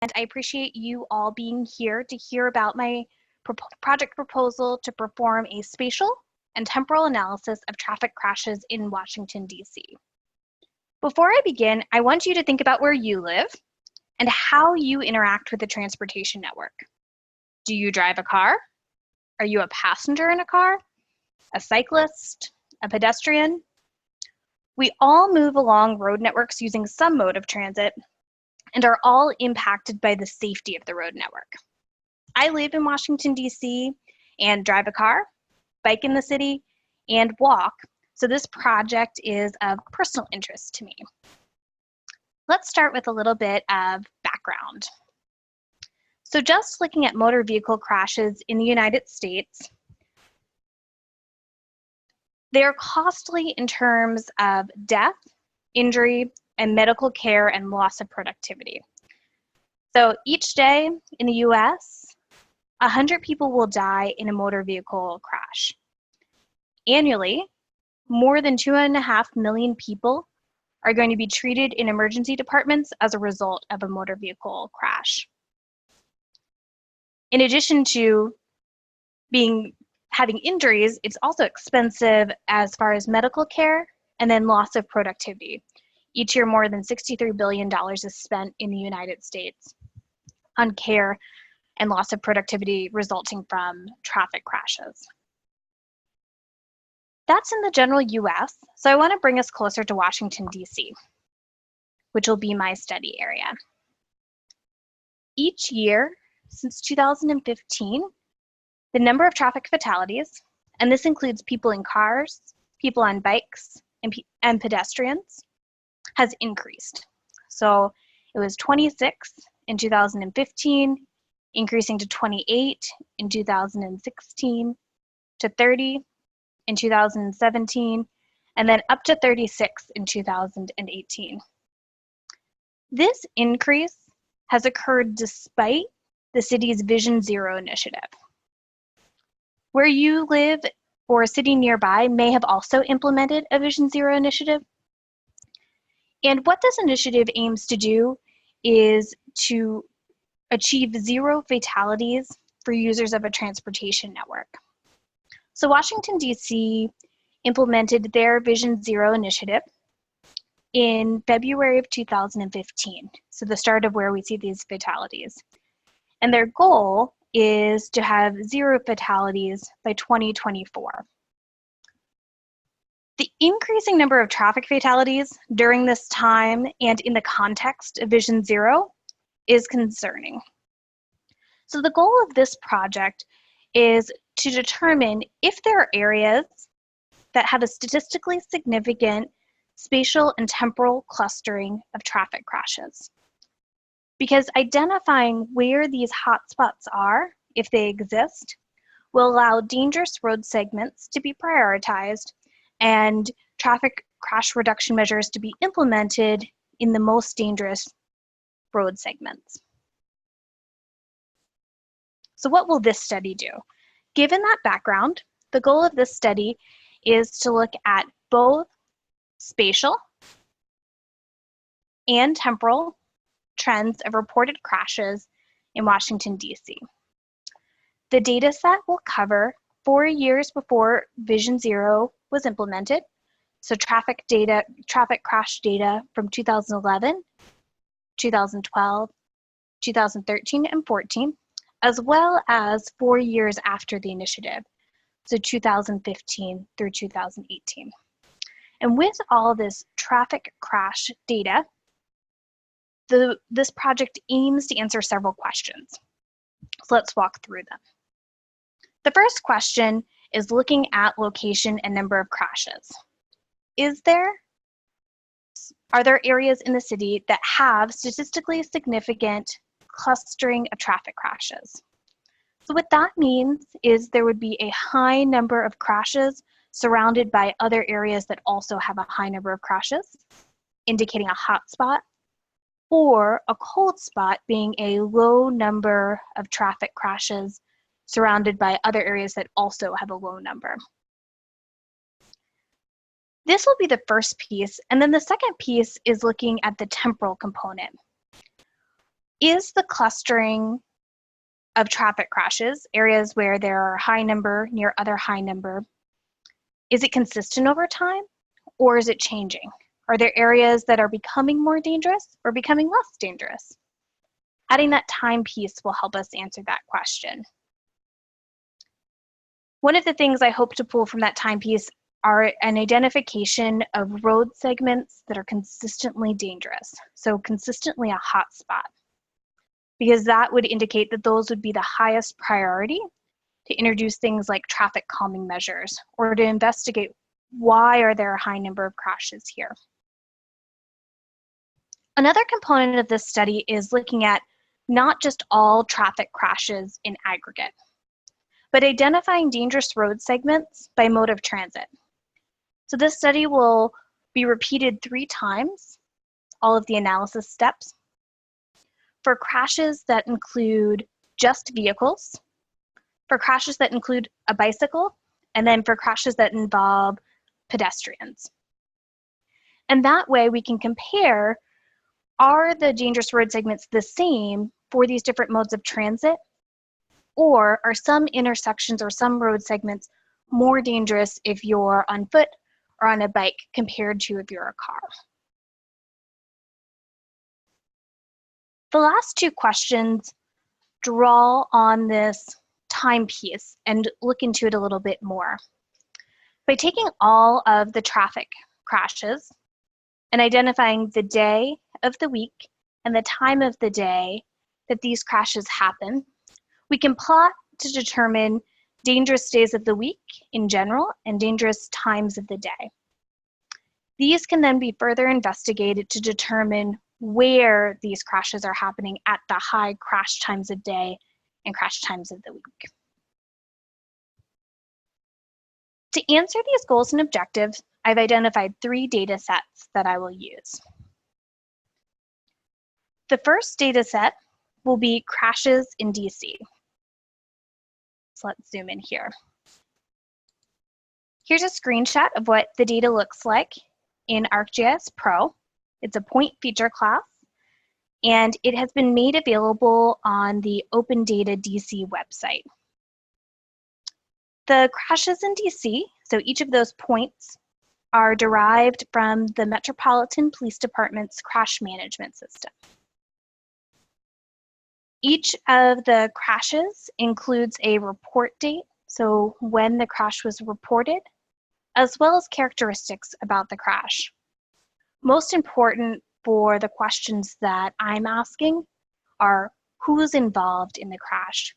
and I appreciate you all being here to hear about my project proposal to perform a spatial and temporal analysis of traffic crashes in Washington, D.C. Before I begin, I want you to think about where you live and how you interact with the transportation network. Do you drive a car? Are you a passenger in a car? A cyclist? A pedestrian? We all move along road networks using some mode of transit and are all impacted by the safety of the road network. I live in Washington, D.C. and drive a car, bike in the city, and walk, so this project is of personal interest to me. Let's start with a little bit of background. So just looking at motor vehicle crashes in the United States, they are costly in terms of death, injury, and medical care and loss of productivity. So each day in the US, 100 people will die in a motor vehicle crash. Annually, more than 2.5 million people are going to be treated in emergency departments as a result of a motor vehicle crash. In addition to having injuries, it's also expensive as far as medical care and then loss of productivity. Each year, more than $63 billion is spent in the United States on care and loss of productivity resulting from traffic crashes. That's in the general US, so I want to bring us closer to Washington, D.C., which will be my study area. Each year since 2015, the number of traffic fatalities, and this includes people in cars, people on bikes, and pedestrians, has increased. So it was 26 in 2015, increasing to 28 in 2016, to 30 in 2017, and then up to 36 in 2018. This increase has occurred despite the city's Vision Zero initiative. Where you live or a city nearby may have also implemented a Vision Zero initiative. And what this initiative aims to do is to achieve zero fatalities for users of a transportation network. So Washington, D.C. implemented their Vision Zero initiative in February of 2015, so the start of where we see these fatalities. And their goal is to have zero fatalities by 2024. The increasing number of traffic fatalities during this time and in the context of Vision Zero is concerning. So the goal of this project is to determine if there are areas that have a statistically significant spatial and temporal clustering of traffic crashes. Because identifying where these hotspots are, if they exist, will allow dangerous road segments to be prioritized and traffic crash reduction measures to be implemented in the most dangerous road segments. So what will this study do? Given that background, the goal of this study is to look at both spatial and temporal trends of reported crashes in Washington, D.C. The data set will cover 4 years before Vision Zero was implemented, so traffic crash data from 2011, 2012, 2013, and 14, as well as 4 years after the initiative, so 2015 through 2018. And with all this traffic crash data, this project aims to answer several questions. So let's walk through them. The first question is looking at location and number of crashes. Are there areas in the city that have statistically significant clustering of traffic crashes? So what that means is there would be a high number of crashes surrounded by other areas that also have a high number of crashes, indicating a hot spot, or a cold spot being a low number of traffic crashes surrounded by other areas that also have a low number. This will be the first piece, and then the second piece is looking at the temporal component. Is the clustering of traffic crashes, areas where there are high number near other high number, is it consistent over time, or is it changing? Are there areas that are becoming more dangerous or becoming less dangerous? Adding that time piece will help us answer that question. One of the things I hope to pull from that time piece are an identification of road segments that are consistently dangerous, so consistently a hot spot, because that would indicate that those would be the highest priority to introduce things like traffic calming measures or to investigate why are there a high number of crashes here. Another component of this study is looking at not just all traffic crashes in aggregate, but identifying dangerous road segments by mode of transit. So this study will be repeated 3 times, all of the analysis steps, for crashes that include just vehicles, for crashes that include a bicycle, and then for crashes that involve pedestrians. And that way we can compare, are the dangerous road segments the same for these different modes of transit? Or are some intersections or some road segments more dangerous if you're on foot or on a bike compared to if you're a car? The last 2 questions draw on this time piece and look into it a little bit more. By taking all of the traffic crashes and identifying the day of the week and the time of the day that these crashes happen, we can plot to determine dangerous days of the week in general and dangerous times of the day. These can then be further investigated to determine where these crashes are happening at the high crash times of day and crash times of the week. To answer these goals and objectives, I've identified 3 data sets that I will use. The first data set will be crashes in DC. So let's zoom in here. Here's a screenshot of what the data looks like in ArcGIS Pro. It's a point feature class, and it has been made available on the Open Data DC website. The crashes in DC, so each of those points, are derived from the Metropolitan Police Department's crash management system. Each of the crashes includes a report date, so when the crash was reported, as well as characteristics about the crash. Most important for the questions that I'm asking are who's involved in the crash.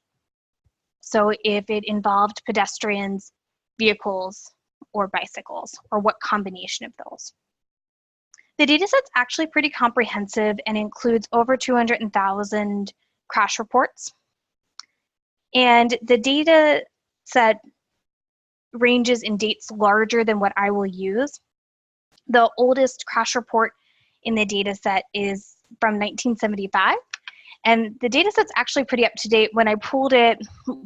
So if it involved pedestrians, vehicles, or bicycles, or what combination of those. The data set's actually pretty comprehensive and includes over 200,000 crash reports. And the data set ranges in dates larger than what I will use. The oldest crash report in the data set is from 1975. And the data set's actually pretty up to date. When I pulled it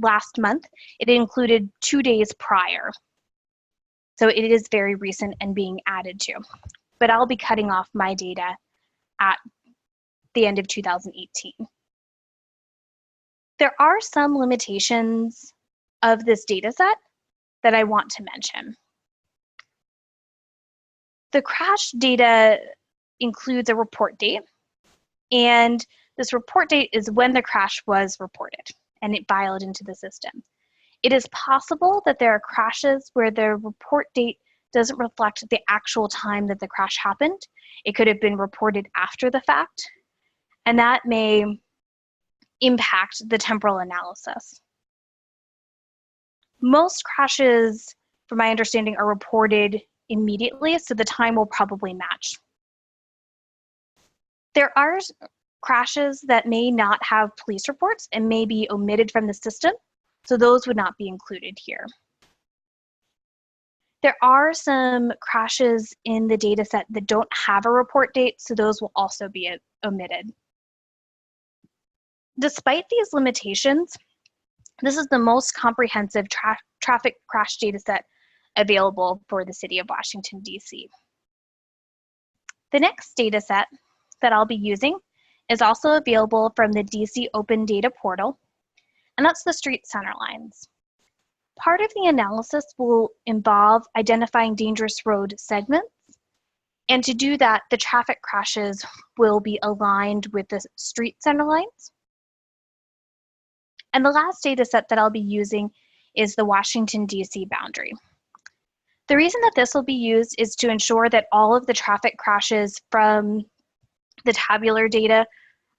last month, it included 2 days prior. So it is very recent and being added to. But I'll be cutting off my data at the end of 2018. There are some limitations of this data set that I want to mention. The crash data includes a report date, and this report date is when the crash was reported and it filed into the system. It is possible that there are crashes where the report date doesn't reflect the actual time that the crash happened. It could have been reported after the fact, and that may impact the temporal analysis. Most crashes, from my understanding, are reported immediately, so the time will probably match. There are crashes that may not have police reports and may be omitted from the system, so those would not be included here. There are some crashes in the data set that don't have a report date, so those will also be omitted. Despite these limitations, this is the most comprehensive traffic crash data set available for the city of Washington, D.C. The next data set that I'll be using is also available from the DC Open Data Portal, and that's the street center lines. Part of the analysis will involve identifying dangerous road segments, and to do that, the traffic crashes will be aligned with the street center lines. And the last data set that I'll be using is the Washington, D.C. boundary. The reason that this will be used is to ensure that all of the traffic crashes from the tabular data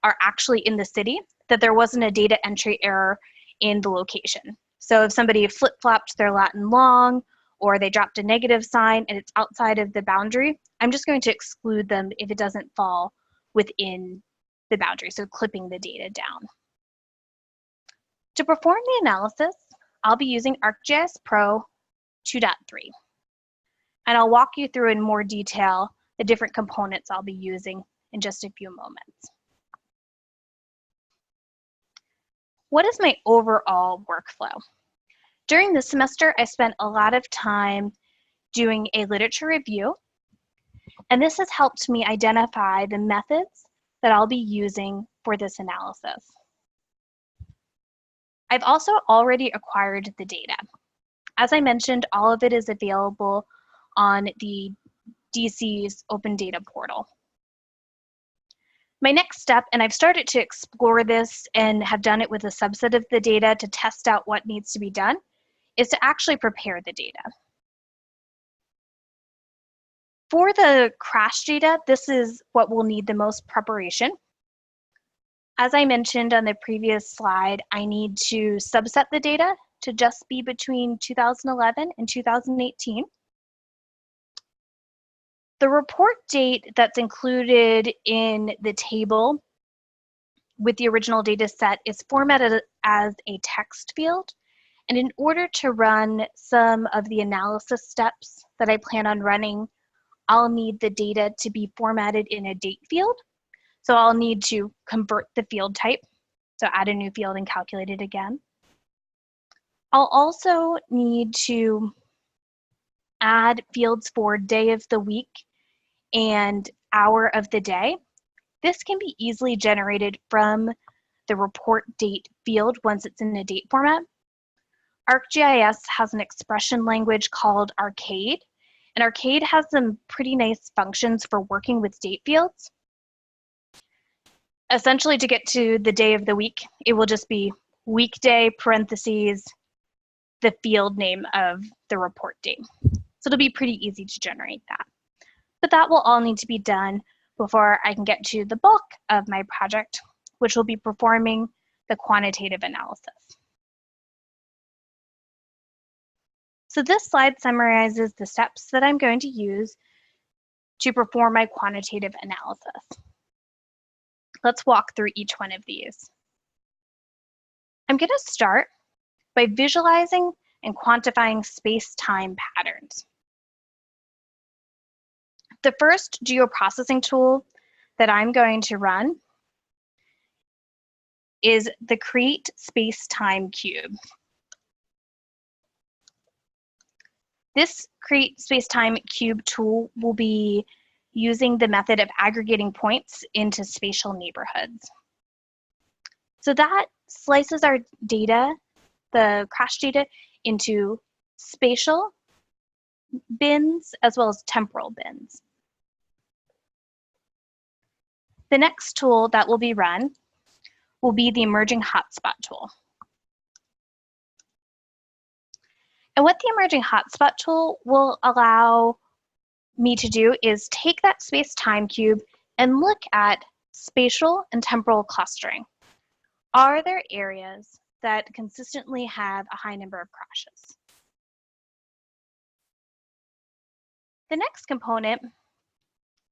are actually in the city, that there wasn't a data entry error in the location. So if somebody flip-flopped their Latin long, or they dropped a negative sign and it's outside of the boundary, I'm just going to exclude them if it doesn't fall within the boundary, so clipping the data down. To perform the analysis, I'll be using ArcGIS Pro 2.3. And I'll walk you through in more detail the different components I'll be using in just a few moments. What is my overall workflow? During this semester, I spent a lot of time doing a literature review, and this has helped me identify the methods that I'll be using for this analysis. I've also already acquired the data. As I mentioned, all of it is available on the DC's Open Data Portal. My next step, and I've started to explore this and have done it with a subset of the data to test out what needs to be done, is to actually prepare the data. For the crash data, this is what will need the most preparation. As I mentioned on the previous slide, I need to subset the data to just be between 2011 and 2018. The report date that's included in the table with the original data set is formatted as a text field. And in order to run some of the analysis steps that I plan on running, I'll need the data to be formatted in a date field. So I'll need to convert the field type, so add a new field and calculate it again. I'll also need to add fields for day of the week and hour of the day. This can be easily generated from the report date field once it's in a date format. ArcGIS has an expression language called Arcade, and Arcade has some pretty nice functions for working with date fields. Essentially, to get to the day of the week, it will just be weekday parentheses the field name of the report date. So it'll be pretty easy to generate that. But that will all need to be done before I can get to the bulk of my project, which will be performing the quantitative analysis. So this slide summarizes the steps that I'm going to use to perform my quantitative analysis. Let's walk through each one of these. I'm going to start by visualizing and quantifying space-time patterns. The first geoprocessing tool that I'm going to run is the Create Space-Time Cube. This Create Space-Time Cube tool will be using the method of aggregating points into spatial neighborhoods. So that slices our data, the crash data, into spatial bins as well as temporal bins. The next tool that will be run will be the Emerging Hotspot tool. And what the Emerging Hotspot tool will allow me to do is take that space-time cube and look at spatial and temporal clustering. Are there areas that consistently have a high number of crashes? The next component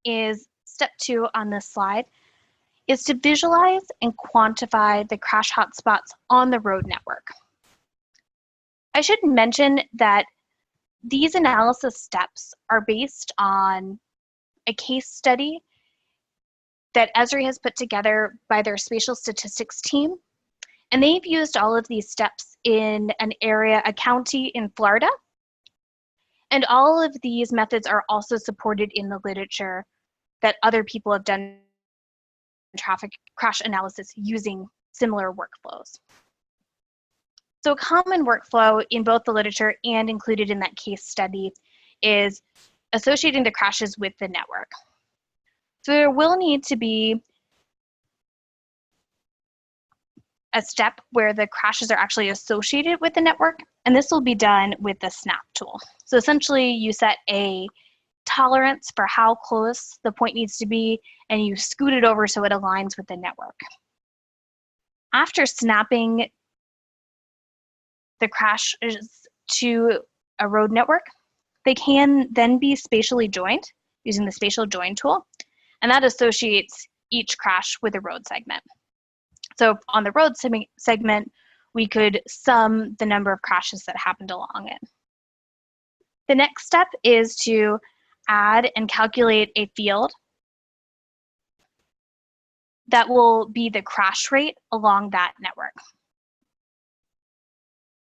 is step 2 on this slide, is to visualize and quantify the crash hotspots on the road network. I should mention that these analysis steps are based on a case study that Esri has put together by their spatial statistics team. And they've used all of these steps in an area, a county in Florida. And all of these methods are also supported in the literature that other people have done traffic crash analysis using similar workflows. So a common workflow in both the literature and included in that case study is associating the crashes with the network. So there will need to be a step where the crashes are actually associated with the network, and this will be done with the snap tool. So essentially you set a tolerance for how close the point needs to be, and you scoot it over so it aligns with the network. After snapping the crashes to a road network, they can then be spatially joined using the spatial join tool, and that associates each crash with a road segment. So on the road segment, we could sum the number of crashes that happened along it. The next step is to add and calculate a field that will be the crash rate along that network.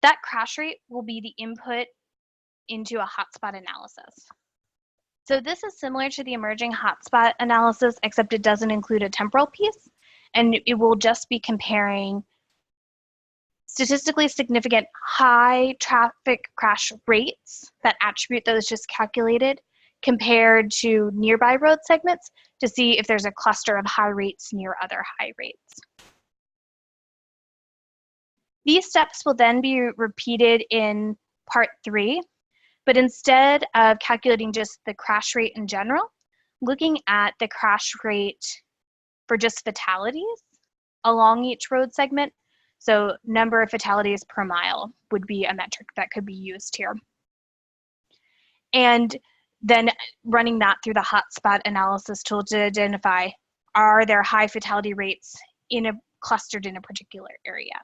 That crash rate will be the input into a hotspot analysis. So this is similar to the emerging hotspot analysis, except it doesn't include a temporal piece, and it will just be comparing statistically significant high traffic crash rates, that attribute that was just calculated, compared to nearby road segments to see if there's a cluster of high rates near other high rates. These steps will then be repeated in part 3, but instead of calculating just the crash rate in general, looking at the crash rate for just fatalities along each road segment. So number of fatalities per mile would be a metric that could be used here. And then running that through the hotspot analysis tool to identify, are there high fatality rates clustered in a particular area?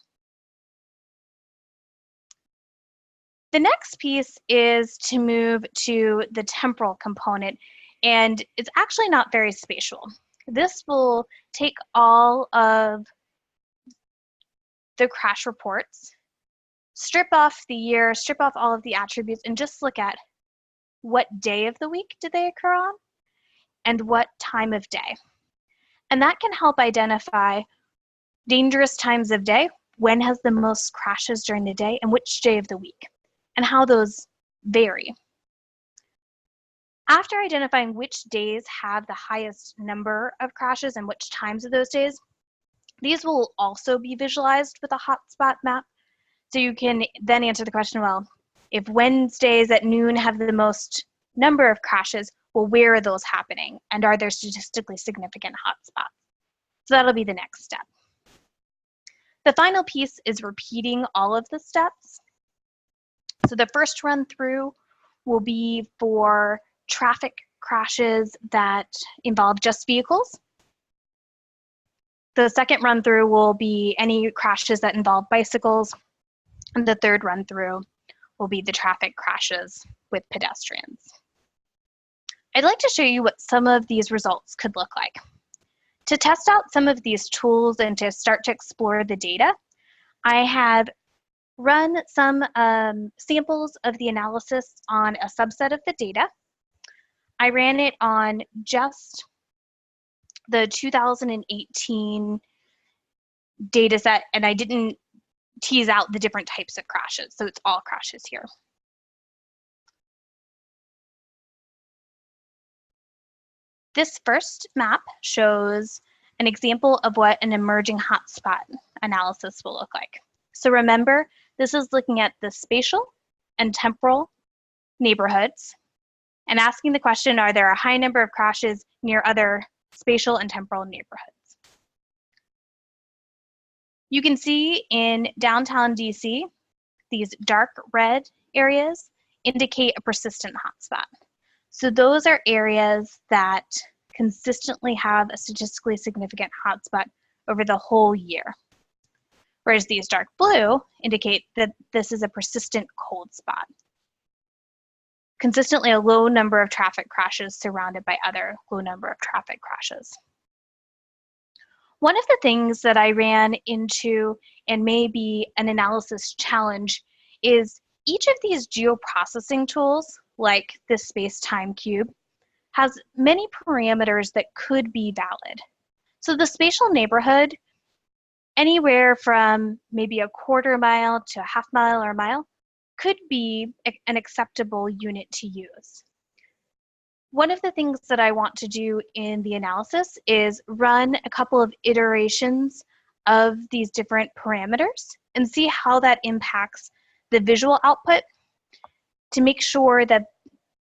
The next piece is to move to the temporal component, and it's actually not very spatial. This will take all of the crash reports, strip off the year, strip off all of the attributes, and just look at what day of the week did they occur on and what time of day. And that can help identify dangerous times of day, when has the most crashes during the day, and which day of the week, and how those vary. After identifying which days have the highest number of crashes and which times of those days, these will also be visualized with a hotspot map. So you can then answer the question, well, if Wednesdays at noon have the most number of crashes, well, where are those happening? And are there statistically significant hotspots? So that'll be the next step. The final piece is repeating all of the steps. So the first run through will be for traffic crashes that involve just vehicles. The second run through will be any crashes that involve bicycles. And the third run through will be the traffic crashes with pedestrians. I'd like to show you what some of these results could look like. To test out some of these tools and to start to explore the data, I have run some samples of the analysis on a subset of the data. I ran it on just the 2018 data set, and I didn't tease out the different types of crashes, so it's all crashes here. This first map shows an example of what an emerging hotspot analysis will look like. So remember, this is looking at the spatial and temporal neighborhoods and asking the question, are there a high number of crashes near other spatial and temporal neighborhoods? You can see in downtown DC, these dark red areas indicate a persistent hotspot. So those are areas that consistently have a statistically significant hotspot over the whole year. Whereas these dark blue indicate that this is a persistent cold spot. Consistently a low number of traffic crashes surrounded by other low number of traffic crashes. One of the things that I ran into, and may be an analysis challenge, is each of these geoprocessing tools, like this space-time cube, has many parameters that could be valid. So the spatial neighborhood, anywhere from maybe a quarter mile to a half mile or a mile, could be an acceptable unit to use. One of the things that I want to do in the analysis is run a couple of iterations of these different parameters and see how that impacts the visual output to make sure that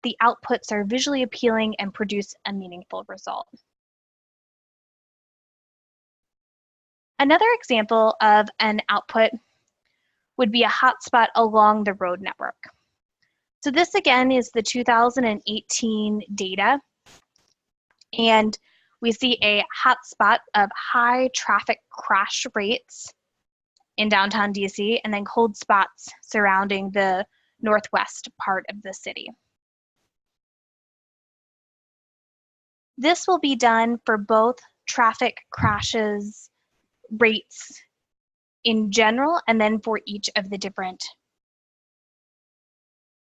the outputs are visually appealing and produce a meaningful result. Another example of an output would be a hotspot along the road network. So this again is the 2018 data, and we see a hotspot of high traffic crash rates in downtown DC and then cold spots surrounding the northwest part of the city. This will be done for both traffic crashes rates in general and then for each of the different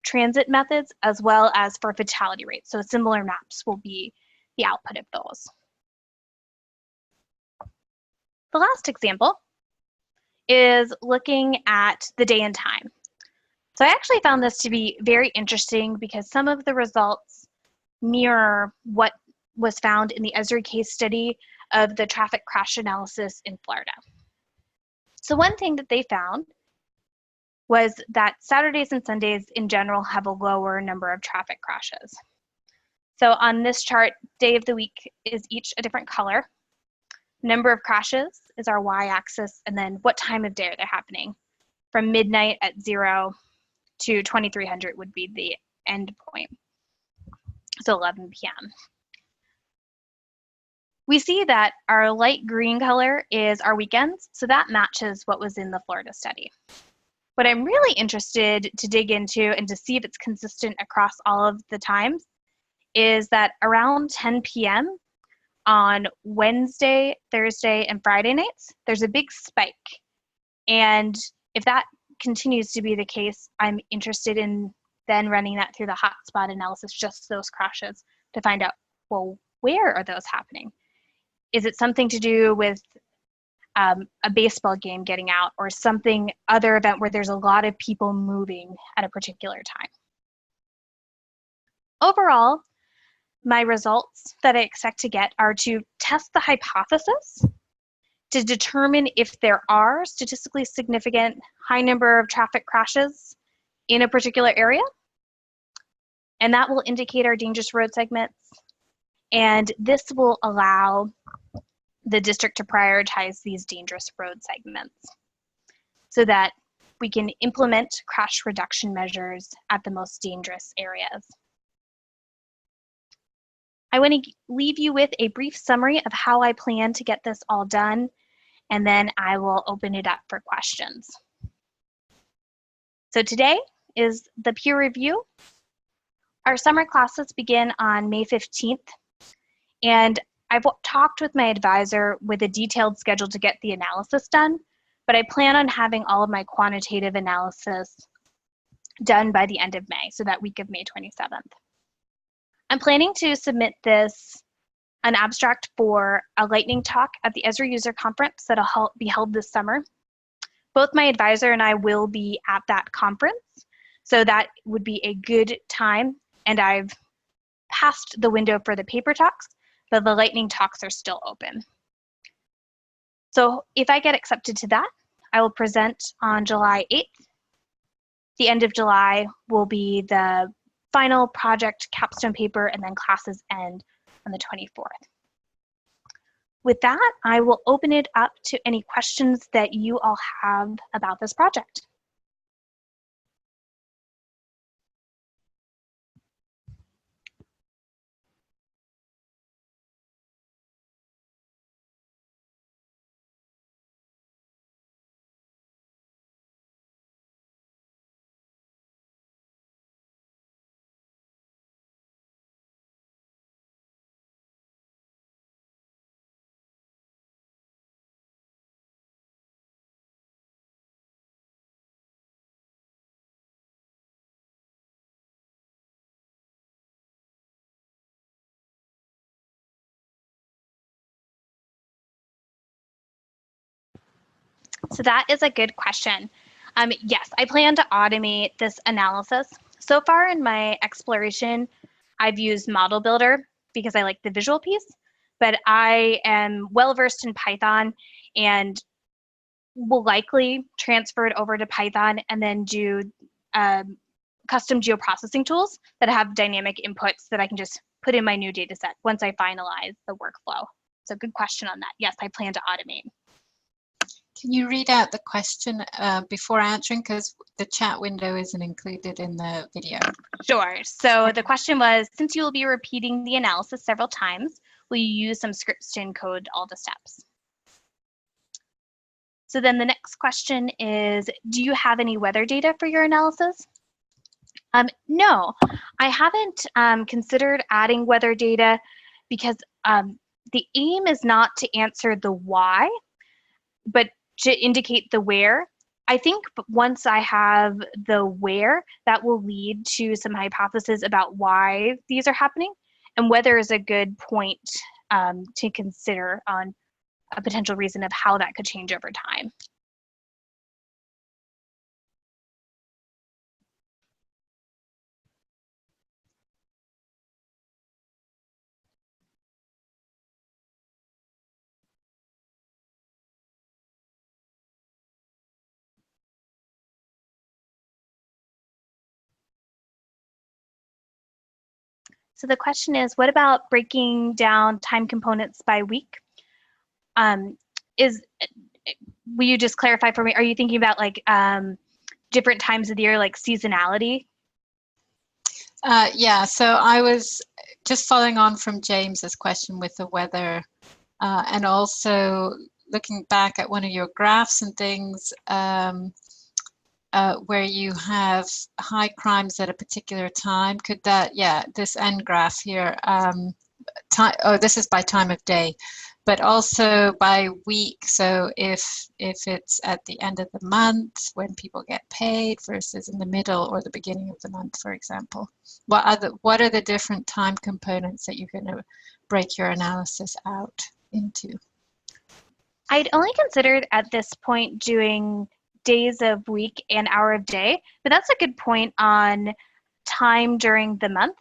transit methods as well as for fatality rates. So similar maps will be the output of those. The last example is looking at the day and time. So I actually found this to be very interesting because some of the results mirror what was found in the Esri case study of the traffic crash analysis in Florida. So one thing that they found was that Saturdays and Sundays in general have a lower number of traffic crashes. So on this chart, day of the week is each a different color. Number of crashes is our y-axis, and then what time of day are they happening? From midnight at 0 to 2300 would be the end point, so 11 p.m. We see that our light green color is our weekends, so that matches what was in the Florida study. What I'm really interested to dig into and to see if it's consistent across all of the times is that around 10 p.m. on Wednesday, Thursday, and Friday nights, there's a big spike. And if that continues to be the case, I'm interested in then running that through the hotspot analysis, just those crashes, to find out, well, where are those happening? Is it something to do with a baseball game getting out or something other event where there's a lot of people moving at a particular time? Overall, my results that I expect to get are to test the hypothesis to determine if there are statistically significant high number of traffic crashes in a particular area, and that will indicate our dangerous road segments. And this will allow the district to prioritize these dangerous road segments so that we can implement crash reduction measures at the most dangerous areas. I want to leave you with a brief summary of how I plan to get this all done, and then I will open it up for questions. So today is the peer review. Our summer classes begin on May 15th, and I've talked with my advisor with a detailed schedule to get the analysis done, but I plan on having all of my quantitative analysis done by the end of May, so that week of May 27th. I'm planning to submit an abstract for a lightning talk at the Esri User Conference that'll be held this summer. Both my advisor and I will be at that conference, so that would be a good time, and I've passed the window for the paper talks, but the lightning talks are still open. So if I get accepted to that, I will present on July 8th. The end of July will be the final project capstone paper, and then classes end on the 24th. With that, I will open it up to any questions that you all have about this project. So that is a good question. Yes, I plan to automate this analysis. So far in my exploration, I've used Model Builder because I like the visual piece, but I am well versed in Python and will likely transfer it over to Python and then do custom geoprocessing tools that have dynamic inputs that I can just put in my new data set once I finalize the workflow. So good question on that. Yes, I plan to automate. Can you read out the question before answering, because the chat window isn't included in the video? Sure. So the question was, since you will be repeating the analysis several times, will you use some scripts to encode all the steps? So then the next question is, do you have any weather data for your analysis? No, I haven't considered adding weather data because the aim is not to answer the why, but to indicate the where. I think once I have the where, that will lead to some hypotheses about why these are happening, and weather is a good point to consider on a potential reason of how that could change over time. So the question is, what about breaking down time components by week? Will you just clarify for me, are you thinking about like different times of the year, like seasonality? Yeah, so I was just following on from James's question with the weather, and also looking back at one of your graphs and things where you have high crimes at a particular time. Could that, yeah, this end graph here, this is by time of day, but also by week. So if it's at the end of the month when people get paid versus in the middle or the beginning of the month, for example, what are the different time components that you're going to break your analysis out into? I'd only considered at this point doing days of week and hour of day, but that's a good point on time during the month.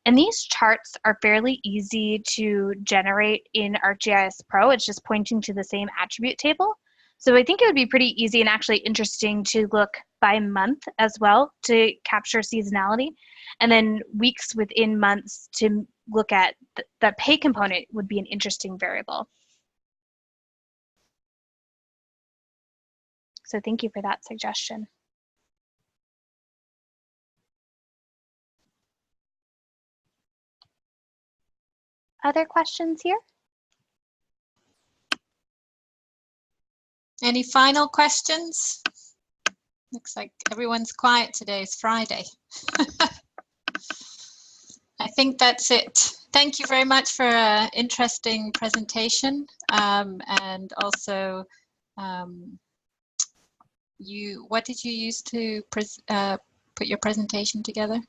And these charts are fairly easy to generate in ArcGIS Pro. It's just pointing to the same attribute table. So I think it would be pretty easy and actually interesting to look by month as well to capture seasonality. And then weeks within months to look at the pay component would be an interesting variable. So thank you for that suggestion. Other questions here? Any final questions? Looks like everyone's quiet today. It's Friday. I think that's it. Thank you very much for an interesting presentation, and also what did you use to put your presentation together?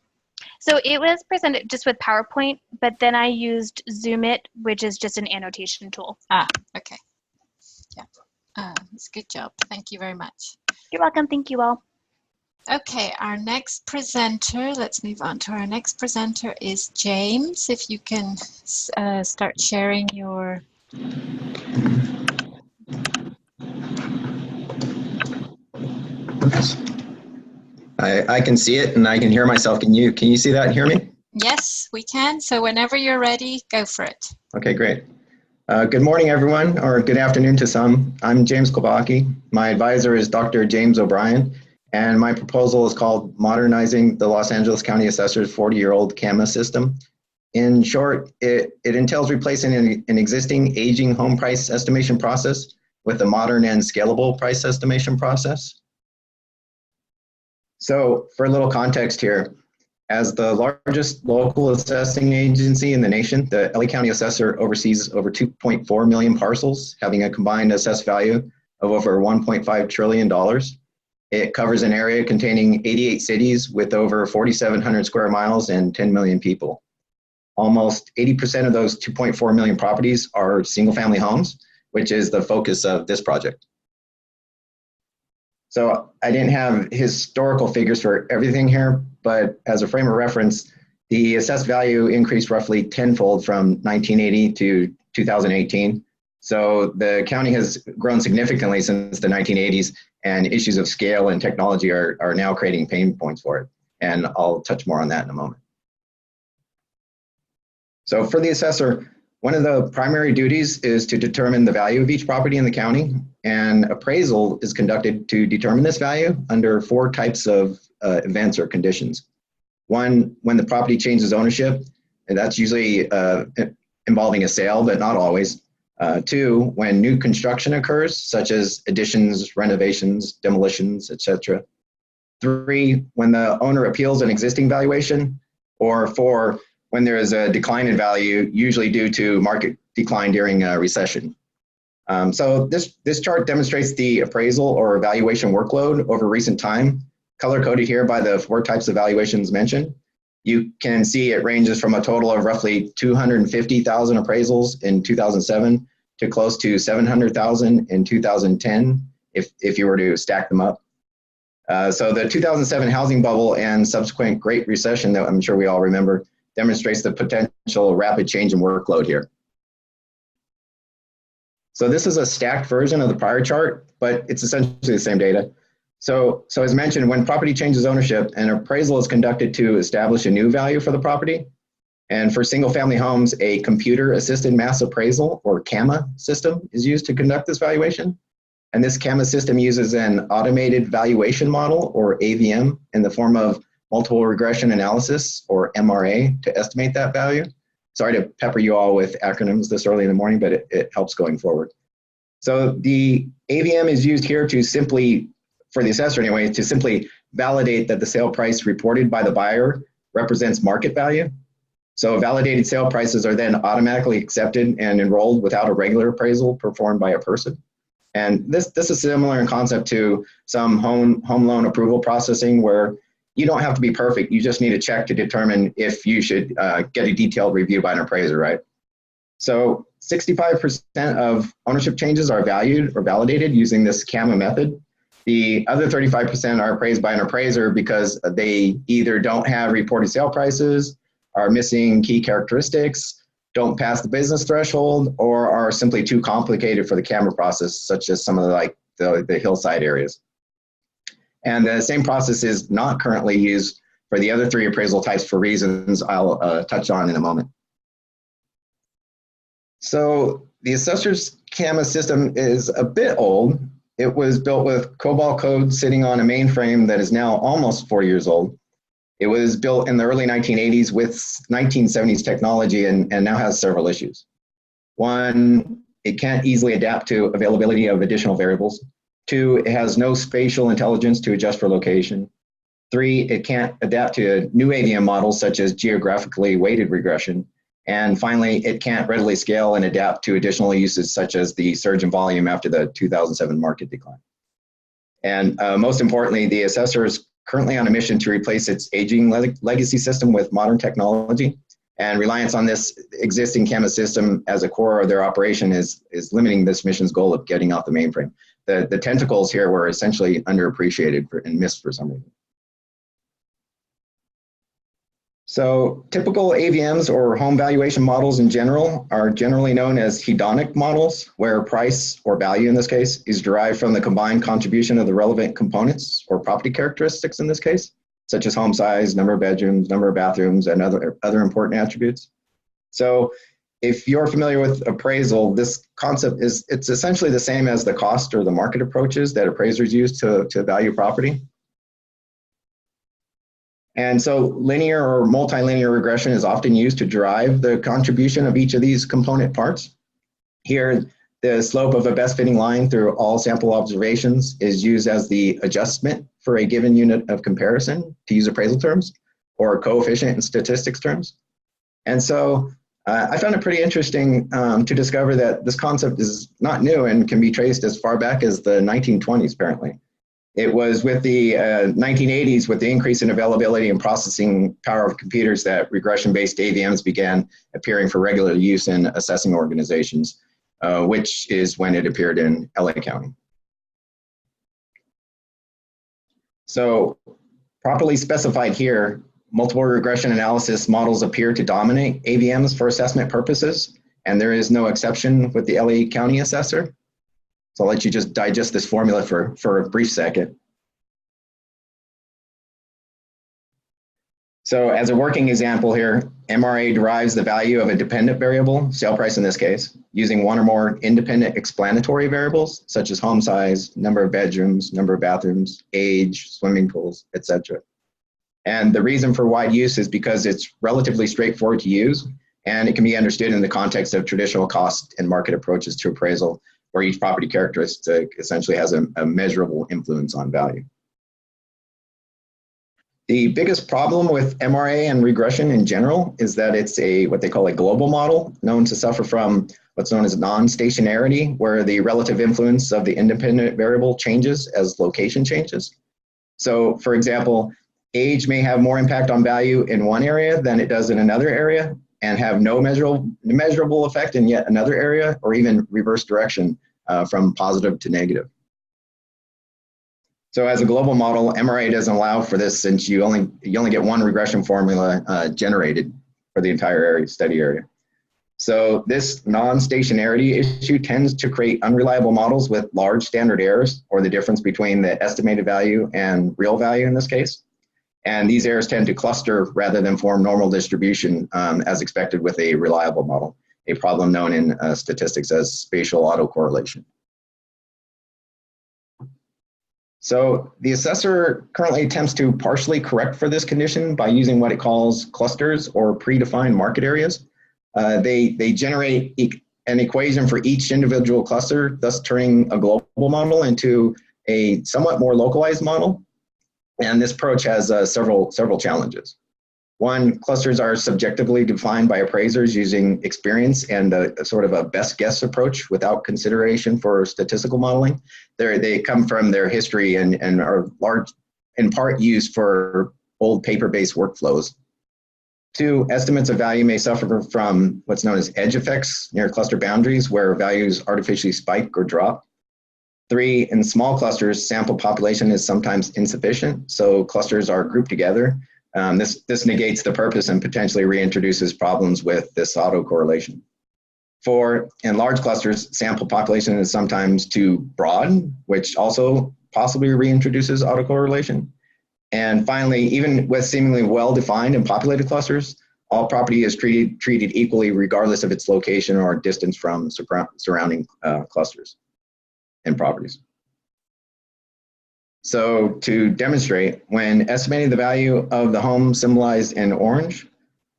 So it was presented just with PowerPoint, but then I used Zoom It, which is just an annotation tool. Ah, okay. Yeah, that's a good job. Thank you very much. You're welcome. Thank you all. Okay, our next presenter, let's move on to our next presenter is James. If you can start sharing your... I can see it and I can hear myself. Can you see that and hear me? Yes, we can. So whenever you're ready, go for it. Okay, great. Good morning, everyone, or good afternoon to some. I'm James Kobaki. My advisor is Dr. James O'Brien, and my proposal is called Modernizing the Los Angeles County Assessor's 40-year-old CAMA system. In short, it entails replacing an existing aging home price estimation process with a modern and scalable price estimation process. So for a little context here, as the largest local assessing agency in the nation, the LA County Assessor oversees over 2.4 million parcels, having a combined assessed value of over $1.5 trillion. It covers an area containing 88 cities with over 4,700 square miles and 10 million people. Almost 80% of those 2.4 million properties are single-family homes, which is the focus of this project. So I didn't have historical figures for everything here, but as a frame of reference, the assessed value increased roughly tenfold from 1980 to 2018. So the county has grown significantly since the 1980s, and issues of scale and technology are now creating pain points for it. And I'll touch more on that in a moment. So for the assessor, one of the primary duties is to determine the value of each property in the county, and appraisal is conducted to determine this value under 4 types of events or conditions. One, when the property changes ownership, and that's usually involving a sale, but not always. 2, when new construction occurs, such as additions, renovations, demolitions, etc. 3, when the owner appeals an existing valuation, or 4, when there is a decline in value, usually due to market decline during a recession. So this chart demonstrates the appraisal or valuation workload over recent time, color-coded here by the 4 types of valuations mentioned. You can see it ranges from a total of roughly 250,000 appraisals in 2007 to close to 700,000 in 2010, if you were to stack them up. So the 2007 housing bubble and subsequent Great Recession that I'm sure we all remember demonstrates the potential rapid change in workload here. So this is a stacked version of the prior chart, but it's essentially the same data. So as mentioned, when property changes ownership, an appraisal is conducted to establish a new value for the property. And for single family homes, a computer assisted mass appraisal, or CAMA system, is used to conduct this valuation. And this CAMA system uses an automated valuation model, or AVM, in the form of multiple regression analysis, or MRA, to estimate that value. Sorry to pepper you all with acronyms this early in the morning, but it helps going forward. So the AVM is used here to simply, for the assessor anyway, to simply validate that the sale price reported by the buyer represents market value. So validated sale prices are then automatically accepted and enrolled without a regular appraisal performed by a person. And this is similar in concept to some home loan approval processing, where you don't have to be perfect. You just need a check to determine if you should get a detailed review by an appraiser, right? So 65% of ownership changes are valued or validated using this CAMA method. The other 35% are appraised by an appraiser because they either don't have reported sale prices, are missing key characteristics, don't pass the business threshold, or are simply too complicated for the CAMA process, such as some of the hillside areas. And the same process is not currently used for the other 3 appraisal types for reasons I'll touch on in a moment. So the assessor's CAMA system is a bit old. It was built with COBOL code sitting on a mainframe that is now almost 4 years old. It was built in the early 1980s with 1970s technology and now has several issues. 1, it can't easily adapt to availability of additional variables. 2, it has no spatial intelligence to adjust for location. 3, it can't adapt to new AVM models such as geographically weighted regression. And finally, it can't readily scale and adapt to additional uses such as the surge in volume after the 2007 market decline. And most importantly, the assessor is currently on a mission to replace its aging legacy system with modern technology. And reliance on this existing CAMA system as a core of their operation is limiting this mission's goal of getting off the mainframe. The tentacles here were essentially underappreciated and missed for some reason. So typical AVMs, or home valuation models in general, are generally known as hedonic models, where price, or value in this case, is derived from the combined contribution of the relevant components or property characteristics in this case, such as home size, number of bedrooms, number of bathrooms, and other important attributes. So if you're familiar with appraisal, this concept it's essentially the same as the cost or the market approaches that appraisers use to value property. And so linear or multilinear regression is often used to derive the contribution of each of these component parts. Here, the slope of a best fitting line through all sample observations is used as the adjustment for a given unit of comparison, to use appraisal terms, or coefficient in statistics terms. And so I found it pretty interesting to discover that this concept is not new and can be traced as far back as the 1920s, apparently. It was with the 1980s, with the increase in availability and processing power of computers, that regression-based AVMs began appearing for regular use in assessing organizations, which is when it appeared in LA County. So properly specified here, multiple regression analysis models appear to dominate AVMs for assessment purposes, and there is no exception with the LA County Assessor. So I'll let you just digest this formula for a brief second. So as a working example here, MRA derives the value of a dependent variable, sale price in this case, using one or more independent explanatory variables, such as home size, number of bedrooms, number of bathrooms, age, swimming pools, etc. And the reason for wide use is because it's relatively straightforward to use, and it can be understood in the context of traditional cost and market approaches to appraisal, where each property characteristic essentially has a measurable influence on value. The biggest problem with MRA and regression in general is that it's what they call a global model, known to suffer from what's known as non-stationarity, where the relative influence of the independent variable changes as location changes. So for example, age may have more impact on value in one area than it does in another area, and have no measurable effect in yet another area, or even reverse direction from positive to negative. So as a global model, MRA doesn't allow for this, since you only get one regression formula generated for the entire area, study area. So this non-stationarity issue tends to create unreliable models with large standard errors, or the difference between the estimated value and real value in this case. And these errors tend to cluster rather than form normal distribution as expected with a reliable model, a problem known in statistics as spatial autocorrelation. So the assessor currently attempts to partially correct for this condition by using what it calls clusters or predefined market areas. They generate an equation for each individual cluster, thus turning a global model into a somewhat more localized model. And this approach has several challenges. One, clusters are subjectively defined by appraisers using experience and a sort of a best guess approach without consideration for statistical modeling. They come from their history and are in part used for old paper-based workflows. Two, estimates of value may suffer from what's known as edge effects near cluster boundaries, where values artificially spike or drop. Three, in small clusters, sample population is sometimes insufficient, so clusters are grouped together. This negates the purpose and potentially reintroduces problems with this autocorrelation. Four, in large clusters, sample population is sometimes too broad, which also possibly reintroduces autocorrelation. And finally, even with seemingly well-defined and populated clusters, all property is treated equally regardless of its location or distance from surrounding clusters and properties. So to demonstrate, when estimating the value of the home symbolized in orange,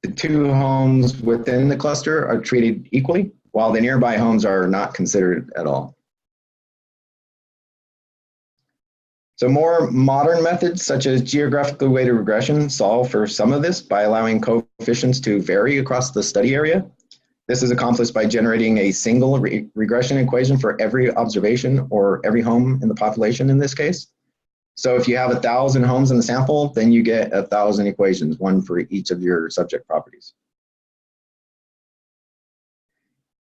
the two homes within the cluster are treated equally, while the nearby homes are not considered at all. So more modern methods, such as geographically weighted regression, solve for some of this by allowing coefficients to vary across the study area. This is accomplished by generating a single regression equation for every observation or every home in the population in this case. So if you have 1,000 homes in the sample, then you get 1,000 equations, one for each of your subject properties.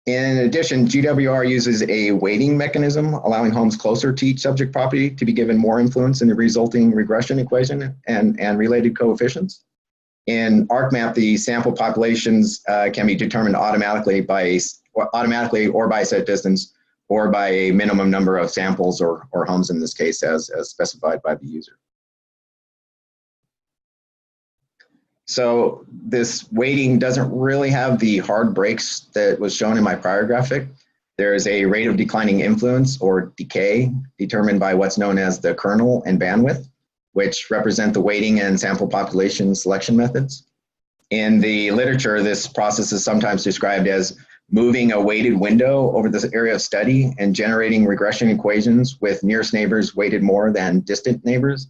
In addition, GWR uses a weighting mechanism, allowing homes closer to each subject property to be given more influence in the resulting regression equation and related coefficients. In ArcMap, the sample populations can be determined automatically or by set distance, or by a minimum number of samples or homes in this case as specified by the user. So this weighting doesn't really have the hard breaks that was shown in my prior graphic. There is a rate of declining influence, or decay, determined by what's known as the kernel and bandwidth, which represent the weighting and sample population selection methods. In the literature, this process is sometimes described as moving a weighted window over this area of study and generating regression equations with nearest neighbors weighted more than distant neighbors.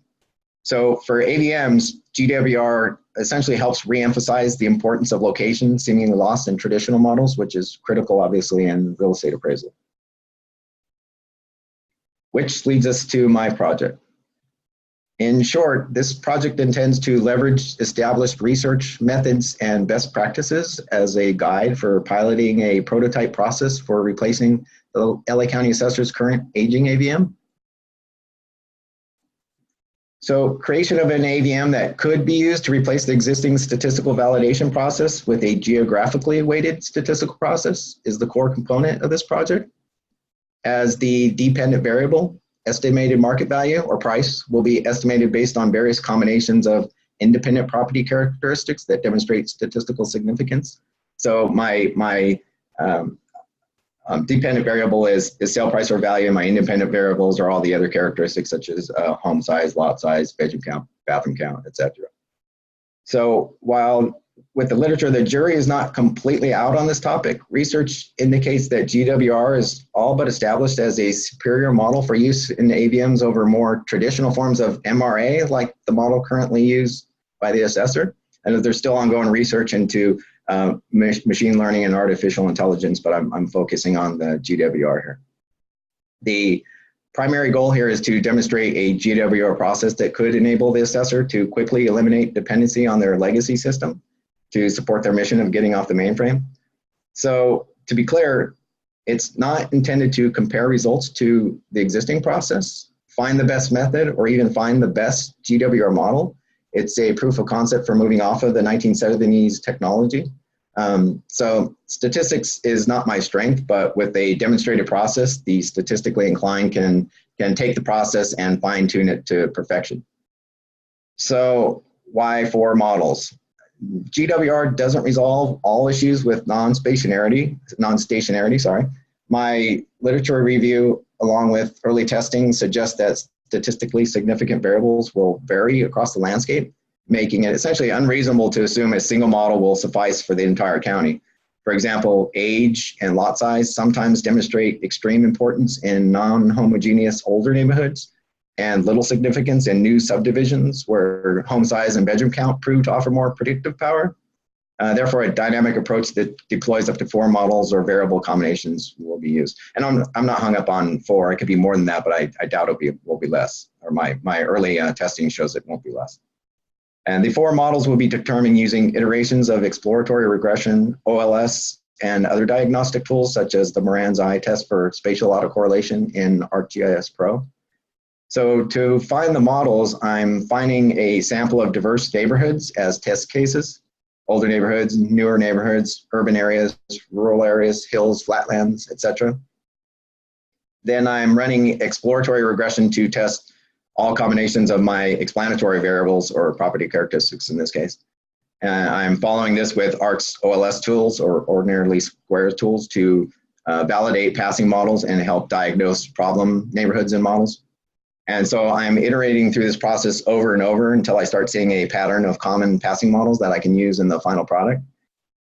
So for AVMs, GWR essentially helps reemphasize the importance of location seemingly lost in traditional models, which is critical, obviously, in real estate appraisal. Which leads us to my project. In short, this project intends to leverage established research methods and best practices as a guide for piloting a prototype process for replacing the LA County Assessor's current aging AVM. So creation of an AVM that could be used to replace the existing statistical validation process with a geographically weighted statistical process is the core component of this project. As the dependent variable, estimated market value or price will be estimated based on various combinations of independent property characteristics that demonstrate statistical significance. So my dependent variable is sale price or value, and my independent variables are all the other characteristics such as home size, lot size, bedroom count, bathroom count, etc. So while with the literature, the jury is not completely out on this topic, research indicates that GWR is all but established as a superior model for use in AVMs over more traditional forms of MRA, like the model currently used by the assessor. And that there's still ongoing research into machine learning and artificial intelligence, but I'm focusing on the GWR here. The primary goal here is to demonstrate a GWR process that could enable the assessor to quickly eliminate dependency on their legacy system to support their mission of getting off the mainframe. So to be clear, it's not intended to compare results to the existing process, find the best method, or even find the best GWR model. It's a proof of concept for moving off of the 1970s technology. So statistics is not my strength, but with a demonstrated process, the statistically inclined can take the process and fine tune it to perfection. So why 4 models? GWR doesn't resolve all issues with non-stationarity. My literature review, along with early testing, suggests that statistically significant variables will vary across the landscape, making it essentially unreasonable to assume a single model will suffice for the entire county. For example, age and lot size sometimes demonstrate extreme importance in non-homogeneous older neighborhoods and little significance in new subdivisions where home size and bedroom count prove to offer more predictive power. Therefore, a dynamic approach that deploys up to 4 models or variable combinations will be used. And I'm not hung up on 4. It could be more than that, but I doubt it will be less. Or my early testing shows it won't be less. And the 4 models will be determined using iterations of exploratory regression, OLS, and other diagnostic tools such as the Moran's eye test for spatial autocorrelation in ArcGIS Pro. So to find the models, I'm finding a sample of diverse neighborhoods as test cases: older neighborhoods, newer neighborhoods, urban areas, rural areas, hills, flatlands, etc. Then I'm running exploratory regression to test all combinations of my explanatory variables or property characteristics in this case. And I'm following this with ARC's OLS tools or ordinary squares tools to validate passing models and help diagnose problem neighborhoods and models. And so I'm iterating through this process over and over until I start seeing a pattern of common passing models that I can use in the final product.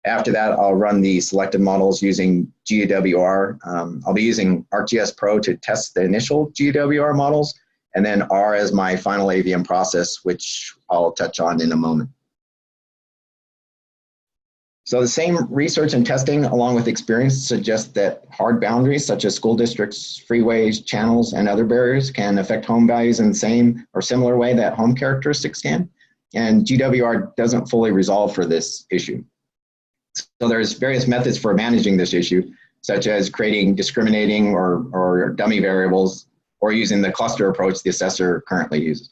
After that, I'll run the selected models using GWR. I'll be using ArcGIS Pro to test the initial GWR models, and then R as my final AVM process, which I'll touch on in a moment. So the same research and testing along with experience suggests that hard boundaries such as school districts, freeways, channels, and other barriers can affect home values in the same or similar way that home characteristics can. And GWR doesn't fully resolve for this issue. So there's various methods for managing this issue, such as creating discriminating or dummy variables, or using the cluster approach the assessor currently uses.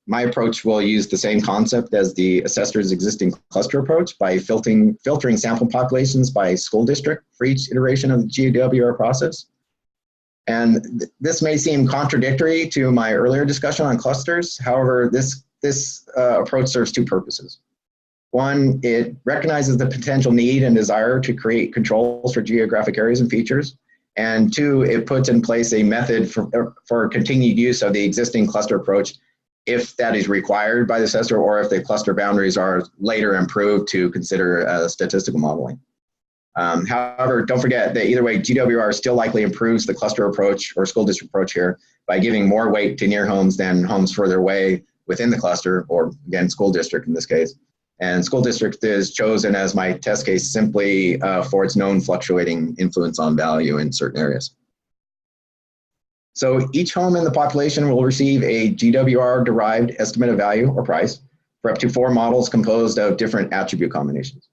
My approach will use the same concept as the assessor's existing cluster approach by filtering sample populations by school district for each iteration of the GWR process. And this may seem contradictory to my earlier discussion on clusters. However, this approach serves 2 purposes. One, it recognizes the potential need and desire to create controls for geographic areas and features. And 2, it puts in place a method for continued use of the existing cluster approach if that is required by the assessor or if the cluster boundaries are later improved to consider statistical modeling. However, don't forget that either way, GWR still likely improves the cluster approach or school district approach here by giving more weight to near homes than homes further away within the cluster, or again, school district in this case. And school district is chosen as my test case simply for its known fluctuating influence on value in certain areas. So each home in the population will receive a GWR-derived estimate of value or price for up to 4 models composed of different attribute combinations.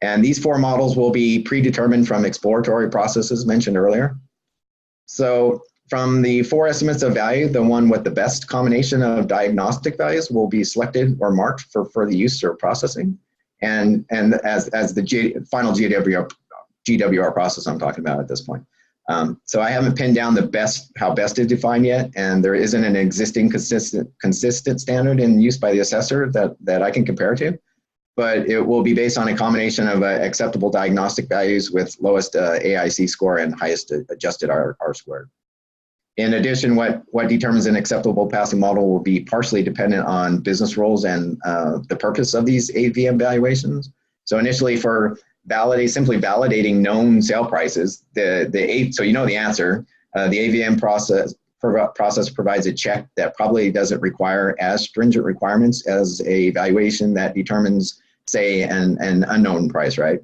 And these 4 models will be predetermined from exploratory processes mentioned earlier. So From the 4 estimates of value, the one with the best combination of diagnostic values will be selected or marked for further use or processing. And as the final GWR process I'm talking about at this point. So I haven't pinned down how best is defined yet, and there isn't an existing consistent standard in use by the assessor that I can compare to, but it will be based on a combination of acceptable diagnostic values with lowest AIC score and highest adjusted R squared. In addition, what determines an acceptable passing model will be partially dependent on business rules and the purpose of these AVM valuations. So initially for simply validating known sale prices, so you know the answer, the AVM process provides a check that probably doesn't require as stringent requirements as a valuation that determines, say, an unknown price, right?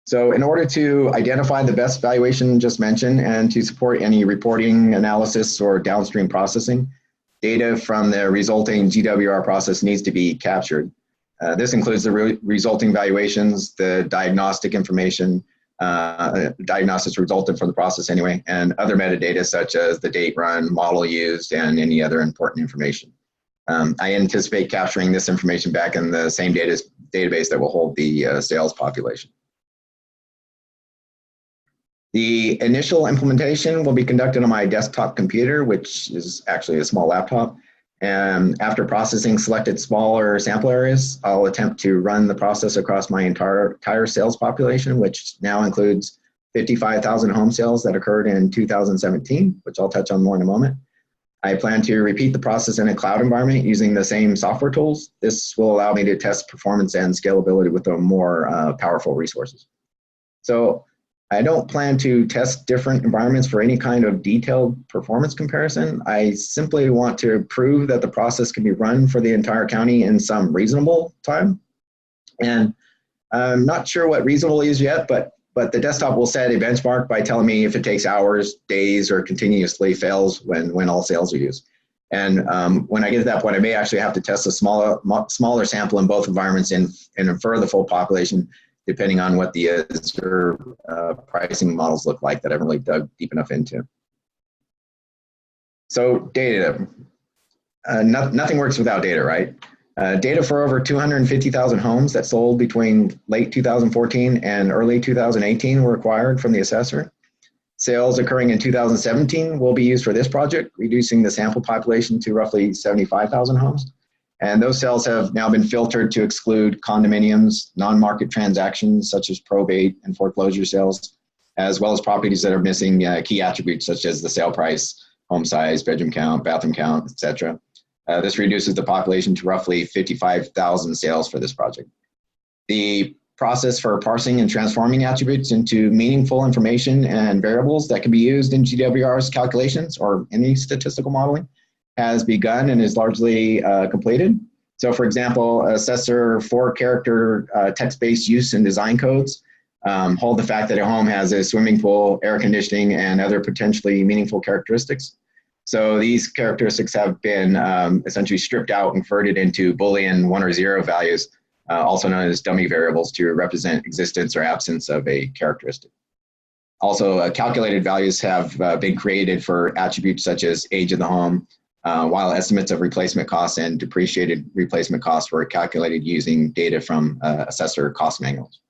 So in order to identify the best valuation just mentioned and to support any reporting, analysis, or downstream processing, data from the resulting GWR process needs to be captured. This includes the resulting valuations, the diagnostic information, diagnostics resulted from the process anyway, and other metadata such as the date run, model used, and any other important information. I anticipate capturing this information back in the same database that will hold the sales population. The initial implementation will be conducted on my desktop computer, which is actually a small laptop. And after processing selected smaller sample areas, I'll attempt to run the process across my entire sales population, which now includes 55,000 home sales that occurred in 2017, which I'll touch on more in a moment. I plan to repeat the process in a cloud environment using the same software tools. This will allow me to test performance and scalability with the more powerful resources. So I don't plan to test different environments for any kind of detailed performance comparison. I simply want to prove that the process can be run for the entire county in some reasonable time. And I'm not sure what reasonable is yet, but the desktop will set a benchmark by telling me if it takes hours, days, or continuously fails when all sales are used. And when I get to that point, I may actually have to test a smaller sample in both environments and infer the full population, depending on what the pricing models look like that I haven't really dug deep enough into. So data, nothing works without data, right? Data for over 250,000 homes that sold between late 2014 and early 2018 were acquired from the assessor. Sales occurring in 2017 will be used for this project, reducing the sample population to roughly 75,000 homes. And those sales have now been filtered to exclude condominiums, non-market transactions such as probate and foreclosure sales, as well as properties that are missing key attributes such as the sale price, home size, bedroom count, bathroom count, etc. This reduces the population to roughly 55,000 sales for this project. The process for parsing and transforming attributes into meaningful information and variables that can be used in GWR's calculations or any statistical modeling has begun and is largely completed. So for example, assessor 4-character text-based use and design codes hold the fact that a home has a swimming pool, air conditioning, and other potentially meaningful characteristics. So these characteristics have been essentially stripped out and converted into Boolean 1 or 0 values, also known as dummy variables, to represent existence or absence of a characteristic. Also, calculated values have been created for attributes such as age of the home, while estimates of replacement costs and depreciated replacement costs were calculated using data from assessor cost manuals.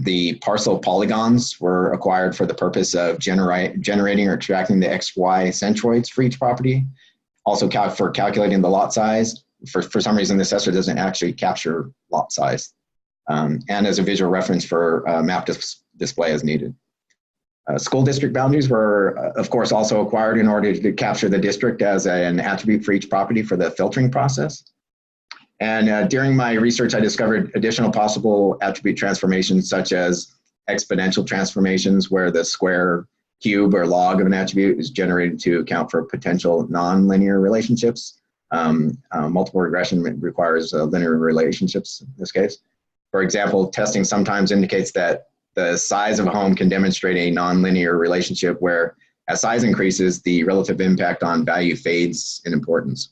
The parcel polygons were acquired for the purpose of generating or tracking the XY centroids for each property. Also for calculating the lot size. For some reason, the assessor doesn't actually capture lot size. And as a visual reference for map display as needed. School district boundaries were, of course, also acquired in order to capture the district as an attribute for each property for the filtering process. And during my research, I discovered additional possible attribute transformations, such as exponential transformations, where the square, cube, or log of an attribute is generated to account for potential nonlinear relationships. Multiple regression requires linear relationships in this case. For example, testing sometimes indicates that the size of a home can demonstrate a nonlinear relationship where, as size increases, the relative impact on value fades in importance.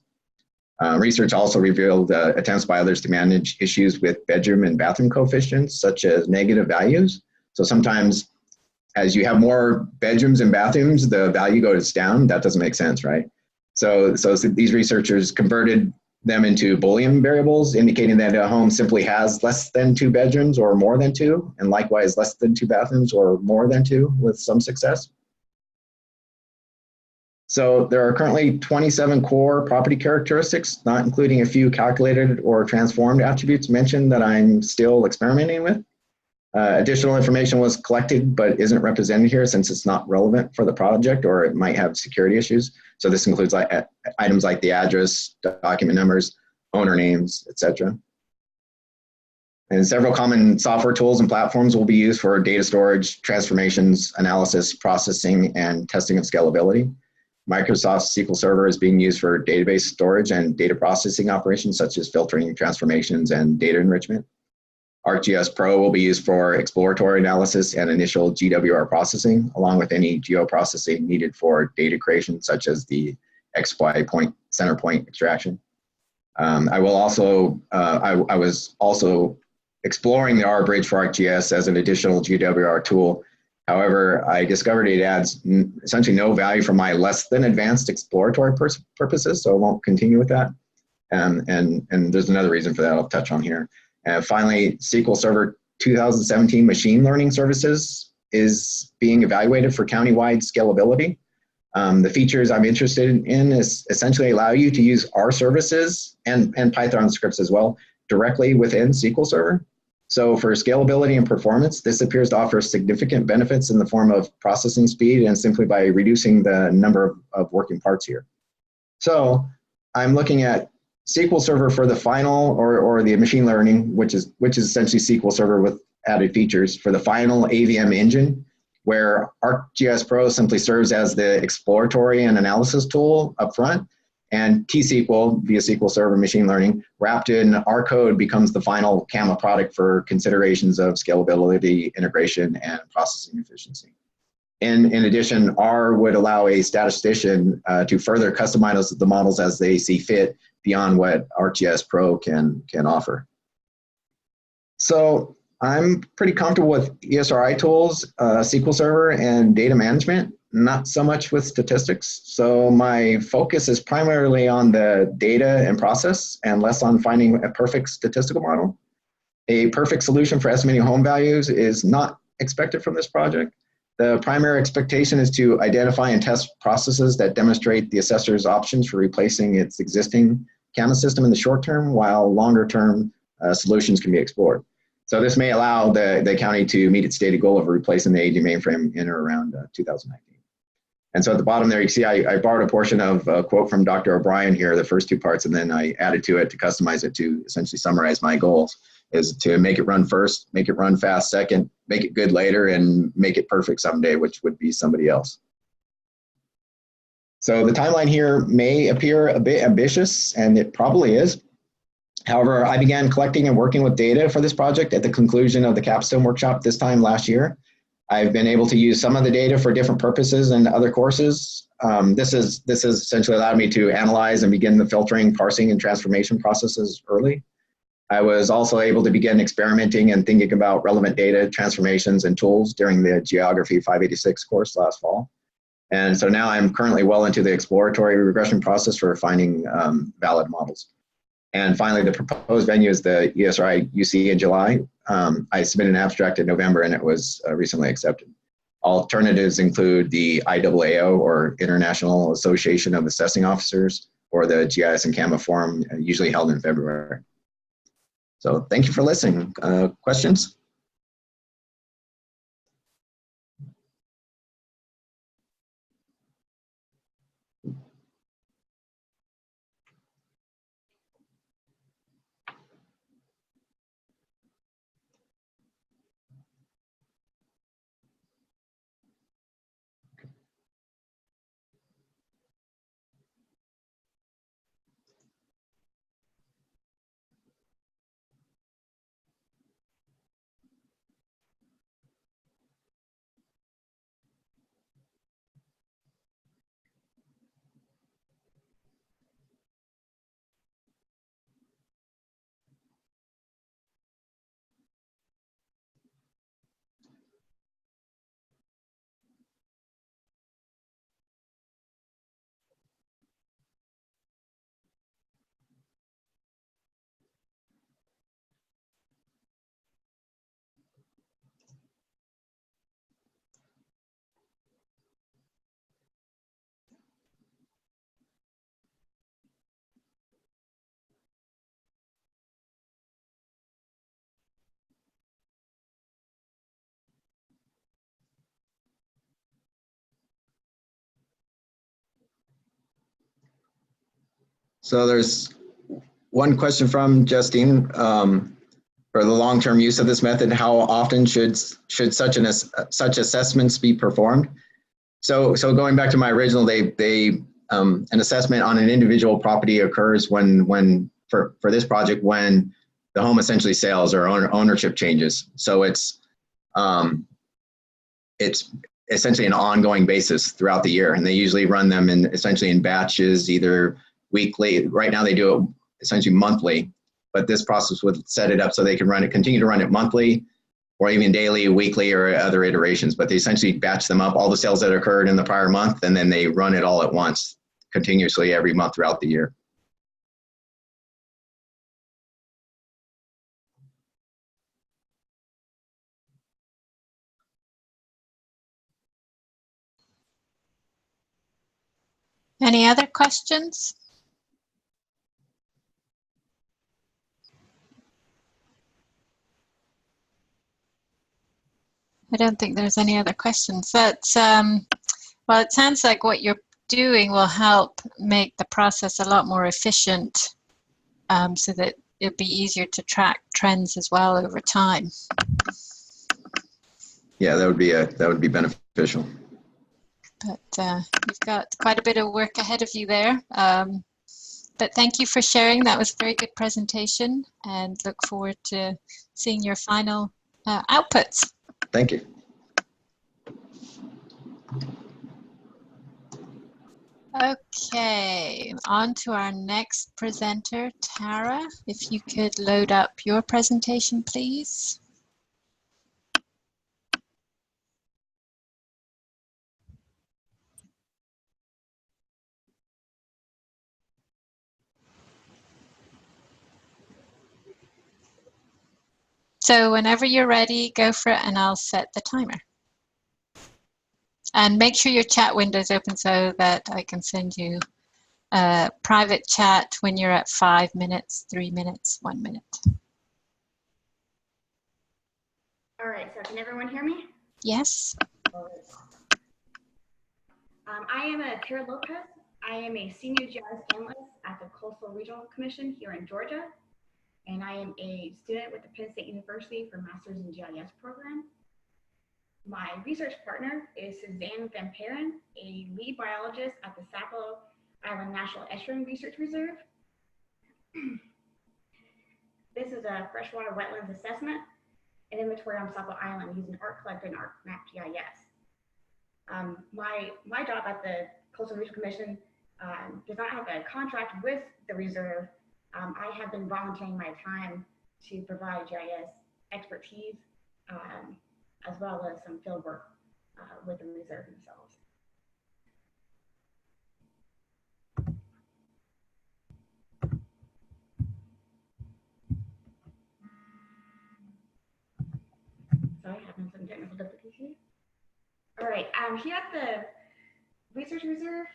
Research also revealed attempts by others to manage issues with bedroom and bathroom coefficients, such as negative values. So sometimes as you have more bedrooms and bathrooms, the value goes down. That doesn't make sense, right? So these researchers converted them into Boolean variables, indicating that a home simply has less than 2 bedrooms or more than 2, and likewise less than 2 bathrooms or more than 2 with some success. So there are currently 27 core property characteristics, not including a few calculated or transformed attributes mentioned that I'm still experimenting with. Additional information was collected but isn't represented here since it's not relevant for the project or it might have security issues. So this includes items like the address, document numbers, owner names, etc. And several common software tools and platforms will be used for data storage, transformations, analysis, processing, and testing of scalability. Microsoft SQL Server is being used for database storage and data processing operations such as filtering, transformations, and data enrichment. ArcGIS Pro will be used for exploratory analysis and initial GWR processing, along with any geoprocessing needed for data creation, such as the XY point, center point extraction. I was also exploring the R bridge for ArcGIS as an additional GWR tool. However, I discovered it adds essentially no value for my less than advanced exploratory purposes, so I won't continue with that. And there's another reason for that I'll touch on here. Finally, SQL Server 2017 machine learning services is being evaluated for countywide scalability. The features I'm interested in is essentially allow you to use R services and Python scripts as well directly within SQL Server. So for scalability and performance, this appears to offer significant benefits in the form of processing speed and simply by reducing the number of working parts here. So I'm looking at SQL Server for the final or the machine learning, which is essentially SQL Server with added features for the final AVM engine, where ArcGIS Pro simply serves as the exploratory and analysis tool up front, and T-SQL via SQL Server machine learning wrapped in R code becomes the final CAMA product for considerations of scalability, integration, and processing efficiency. In addition, R would allow a statistician to further customize the models as they see fit beyond what ArcGIS Pro can offer. So I'm pretty comfortable with ESRI tools, SQL Server, and data management, not so much with statistics. So my focus is primarily on the data and process and less on finding a perfect statistical model. A perfect solution for estimating home values is not expected from this project. The primary expectation is to identify and test processes that demonstrate the assessor's options for replacing its existing CAMA system in the short term, while longer term solutions can be explored. So this may allow the county to meet its stated goal of replacing the aging mainframe in or around 2019. And so at the bottom there, you see I borrowed a portion of a quote from Dr. O'Brien here, the first 2 parts, and then I added to it to customize it to essentially summarize my goals, is to make it run first, make it run fast second, make it good later, and make it perfect someday, which would be somebody else. So the timeline here may appear a bit ambitious, and it probably is. However, I began collecting and working with data for this project at the conclusion of the capstone workshop this time last year. I've been able to use some of the data for different purposes in other courses. This has essentially allowed me to analyze and begin the filtering, parsing, and transformation processes early. I was also able to begin experimenting and thinking about relevant data, transformations, and tools during the Geography 586 course last fall. And so now I'm currently well into the exploratory regression process for finding valid models. And finally, the proposed venue is the ESRI UC in July. I submitted an abstract in November and it was recently accepted. Alternatives include the IAAO, or International Association of Assessing Officers, or the GIS and CAMA Forum, usually held in February. So thank you for listening. Questions? So there's one question from Justine. For the long-term use of this method, how often should such assessments be performed? So going back to my original, an assessment on an individual property occurs when for this project when the home essentially sells or ownership changes. So it's essentially an ongoing basis throughout the year, and they usually run them essentially in batches, either weekly. Right now they do it essentially monthly, but this process would set it up so they can continue to run it monthly, or even daily, weekly, or other iterations. But they essentially batch them up, all the sales that occurred in the prior month, and then they run it all at once, continuously every month throughout the year. Any other questions? I don't think there's any other questions. That's, well, it sounds like what you're doing will help make the process a lot more efficient, so that it'll be easier to track trends as well over time. Yeah, that would be beneficial. But you've got quite a bit of work ahead of you there. But thank you for sharing. That was a very good presentation, and look forward to seeing your final outputs. Thank you. Okay, on to our next presenter, Tara. If you could load up your presentation, please. So whenever you're ready, go for it, and I'll set the timer. And make sure your chat window is open so that I can send you a private chat when you're at 5 minutes, 3 minutes, 1 minute. All right, so can everyone hear me? Yes. I am Tara Lopez. I am a senior GIS analyst at the Coastal Regional Commission here in Georgia, and I am a student with the Penn State University for Masters in GIS program. My research partner is Suzanne Van Paren, a lead biologist at the Sapo Island National Estuarine Research Reserve. This is a freshwater wetlands assessment and inventory on Sapo Island using ArcCollector and ArcMapGIS. My job at the Coastal Regional Commission does not have a contract with the reserve. I have been volunteering my time to provide GIS expertise, as well as some field work with the reserve themselves. Sorry, having some technical difficulties. All right, here at the Research Reserve,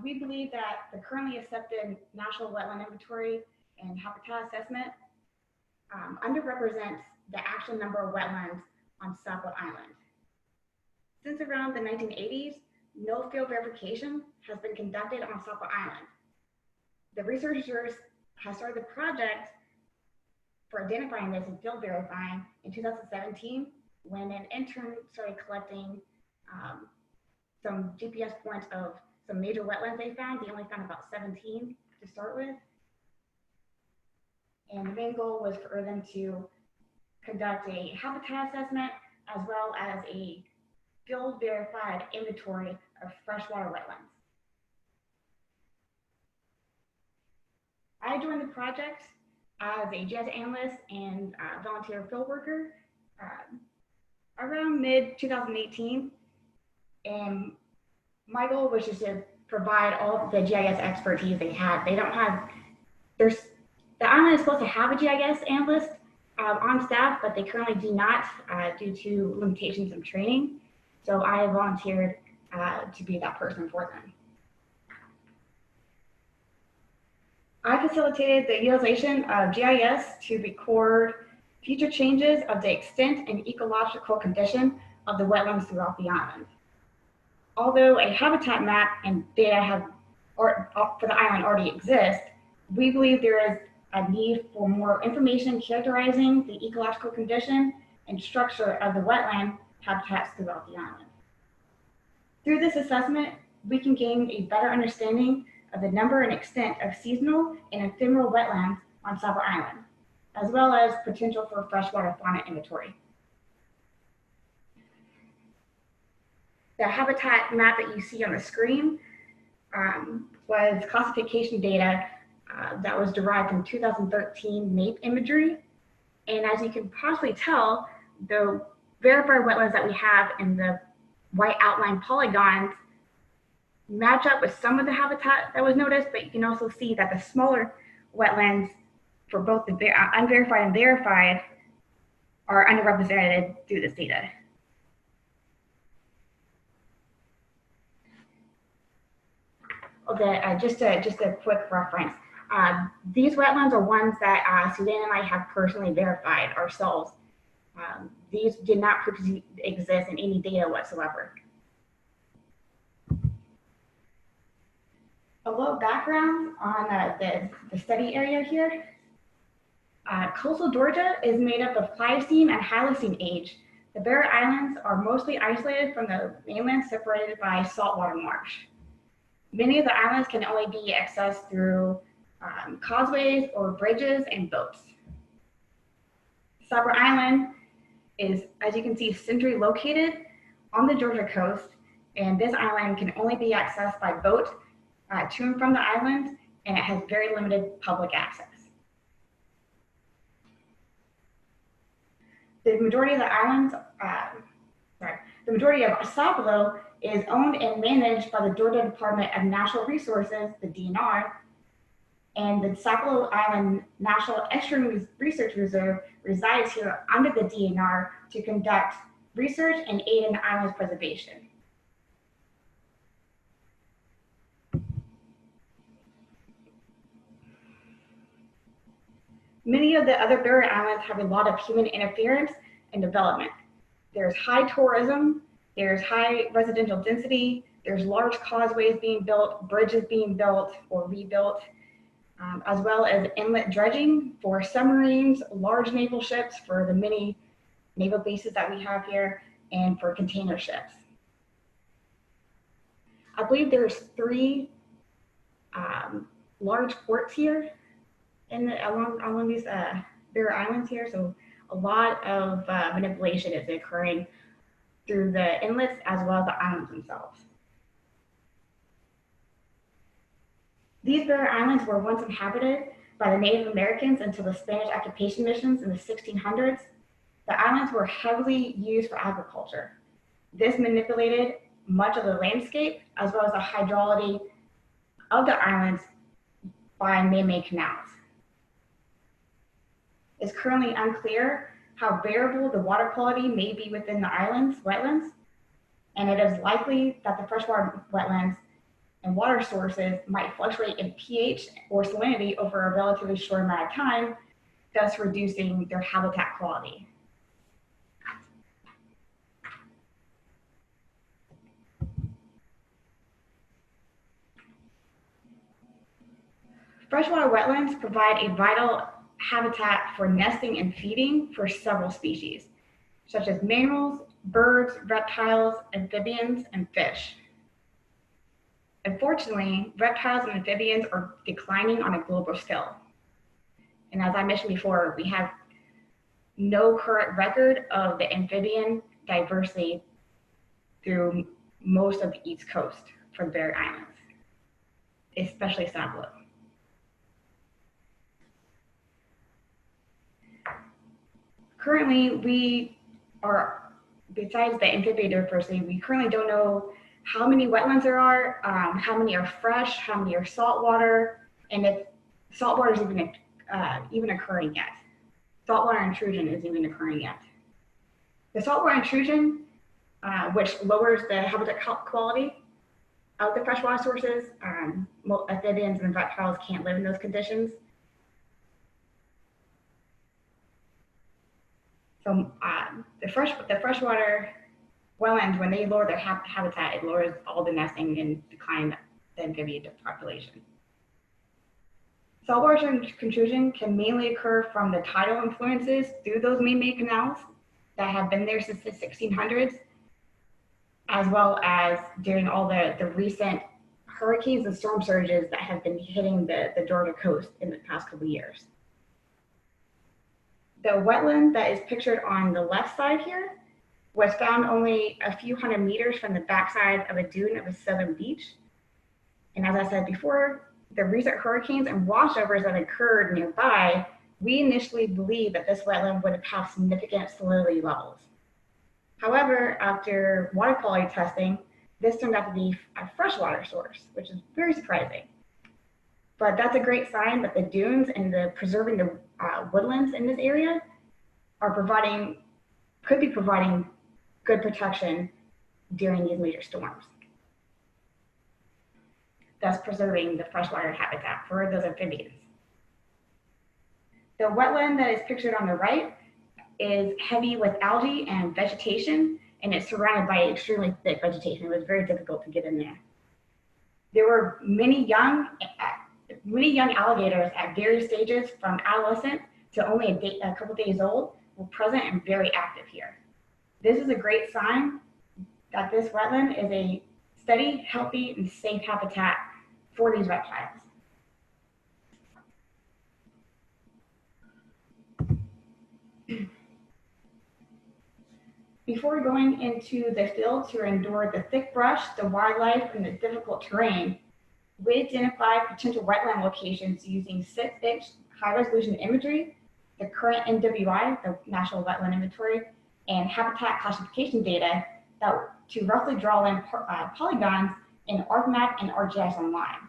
we believe that the currently accepted National Wetland Inventory and Habitat Assessment underrepresents the actual number of wetlands on Sapo Island. Since around the 1980s, no field verification has been conducted on Sapo Island. The researchers have started the project for identifying this and field verifying in 2017, when an intern started collecting some GPS points of some major wetlands they found. They only found about 17 to start with. And the main goal was for them to conduct a habitat assessment as well as a field verified inventory of freshwater wetlands. I joined the project as a GIS analyst and volunteer field worker around mid-2018. And my goal was just to provide all the GIS expertise they had. They don't have, the island is supposed to have a GIS analyst on staff, but they currently do not due to limitations of training. So I volunteered to be that person for them. I facilitated the utilization of GIS to record future changes of the extent and ecological condition of the wetlands throughout the island. Although a habitat map and data for the island already exist, We believe there is a need for more information characterizing the ecological condition and structure of the wetland habitats throughout the island. Through this assessment, we can gain a better understanding of the number and extent of seasonal and ephemeral wetlands on Saba Island, as well as potential for freshwater fauna inventory. The habitat map that you see on the screen was classification data that was derived from 2013 NAPE imagery. And as you can possibly tell, the verified wetlands that we have in the white outline polygons match up with some of the habitat that was noticed, but you can also see that the smaller wetlands for both the unverified and verified are underrepresented through this data. Okay, just a quick reference. These wetlands are ones that Suzanne and I have personally verified ourselves. These did not exist in any data whatsoever. A little background on the study area here. Coastal Georgia is made up of Pliocene and Holocene age. The Barrett Islands are mostly isolated from the mainland, separated by saltwater marsh. Many of the islands can only be accessed through causeways or bridges and boats. Saba Island is, as you can see, centrally located on the Georgia coast, and this island can only be accessed by boat to and from the island, and it has very limited public access. The majority of the islands, the majority of Sapelo is owned and managed by the Georgia Department of Natural Resources, the DNR, and the Sapelo Island National Estuarine Research Reserve resides here under the DNR to conduct research and aid in the island's preservation. Many of the other Barrier Islands have a lot of human interference and development. There's high tourism, there's high residential density, there's large causeways being built, bridges being built or rebuilt, as well as inlet dredging for submarines, large naval ships for the many naval bases that we have here, and for container ships. I believe there's 3 large ports here along these Barrier Islands here, so a lot of manipulation is occurring through the inlets as well as the islands themselves. These Barrier Islands were once inhabited by the Native Americans until the Spanish occupation missions in the 1600s. The islands were heavily used for agriculture. This manipulated much of the landscape as well as the hydrology of the islands by man-made canals. It's currently unclear how variable the water quality may be within the island's wetlands, and it is likely that the freshwater wetlands and water sources might fluctuate in pH or salinity over a relatively short amount of time, thus reducing their habitat quality. Freshwater wetlands provide a vital habitat for nesting and feeding for several species, such as mammals, birds, reptiles, amphibians, and fish. Unfortunately, reptiles and amphibians are declining on a global scale. And as I mentioned before, we have no current record of the amphibian diversity through most of the East Coast for the Barrier Islands, especially Sapelo. Currently, we are, besides the amphibian diversity, we currently don't know how many wetlands there are, how many are fresh, how many are saltwater, and if saltwater is even occurring yet. Saltwater intrusion is even occurring yet. The saltwater intrusion, which lowers the habitat quality of the freshwater sources, amphibians and reptiles can't live in those conditions. So the freshwater wetlands, when they lower their habitat, it lowers all the nesting and decline the amphibian population. Saltwater intrusion can mainly occur from the tidal influences through those man-made canals that have been there since the 1600s, as well as during all the recent hurricanes and storm surges that have been hitting the Georgia coast in the past couple of years. The wetland that is pictured on the left side here was found only a few hundred meters from the backside of a dune of a southern beach. And as I said before, the recent hurricanes and washovers that occurred nearby, we initially believed that this wetland would have significant salinity levels. However, after water quality testing, this turned out to be a freshwater source, which is very surprising. But that's a great sign that the dunes and the preserving the woodlands in this area could be providing good protection during these major storms, thus preserving the freshwater habitat for those amphibians. The wetland that is pictured on the right is heavy with algae and vegetation, and it's surrounded by extremely thick vegetation. It was very difficult to get in there. There were many young alligators at various stages from adolescent to only a couple days old were present and very active here. This is a great sign that this wetland is a steady, healthy, and safe habitat for these reptiles. Before going into the field to endure the thick brush, the wildlife, and the difficult terrain, we identified potential wetland locations using 6-inch high-resolution imagery, the current NWI, the National Wetland Inventory, and habitat classification data to roughly draw in polygons in ArcMap and ArcGIS Online.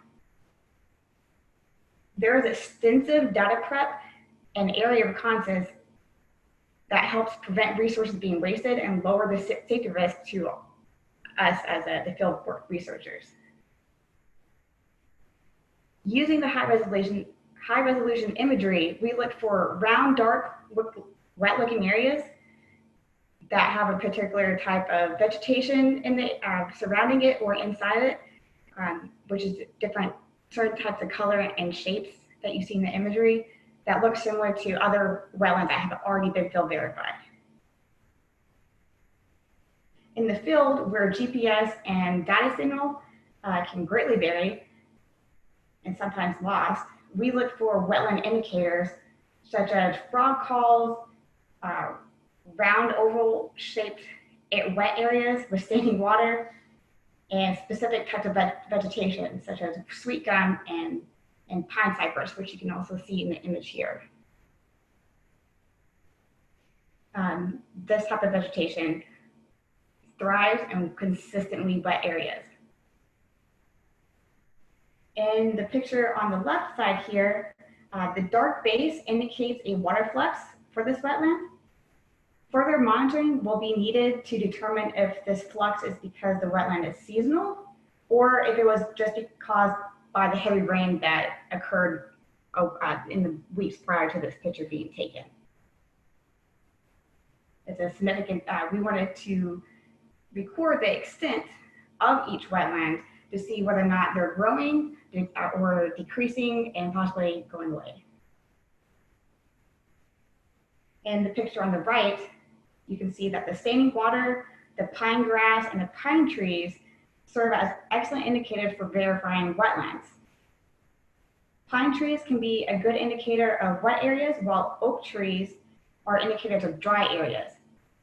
There is extensive data prep and area reconnaissance that helps prevent resources being wasted and lower the safety risk to us as the field work researchers. Using the high resolution imagery, we look for round, dark, wet-looking areas that have a particular type of vegetation in the surrounding it or inside it, which is certain types of color and shapes that you see in the imagery that look similar to other wetlands that have already been field verified. In the field, where GPS and data signal can greatly vary and sometimes lost, we look for wetland indicators such as frog calls, round oval shaped wet areas with standing water, and specific types of vegetation such as sweet gum and pine cypress, which you can also see in the image here. This type of vegetation thrives in consistently wet areas. In the picture on the left side here, the dark base indicates a water flux for this wetland. Further monitoring will be needed to determine if this flux is because the wetland is seasonal or if it was just caused by the heavy rain that occurred in the weeks prior to this picture being taken. It's a significant, we wanted to record the extent of each wetland to see whether or not they're growing or decreasing and possibly going away. In the picture on the right, you can see that the standing water, the pine grass, and the pine trees serve as excellent indicators for verifying wetlands. Pine trees can be a good indicator of wet areas, while oak trees are indicators of dry areas.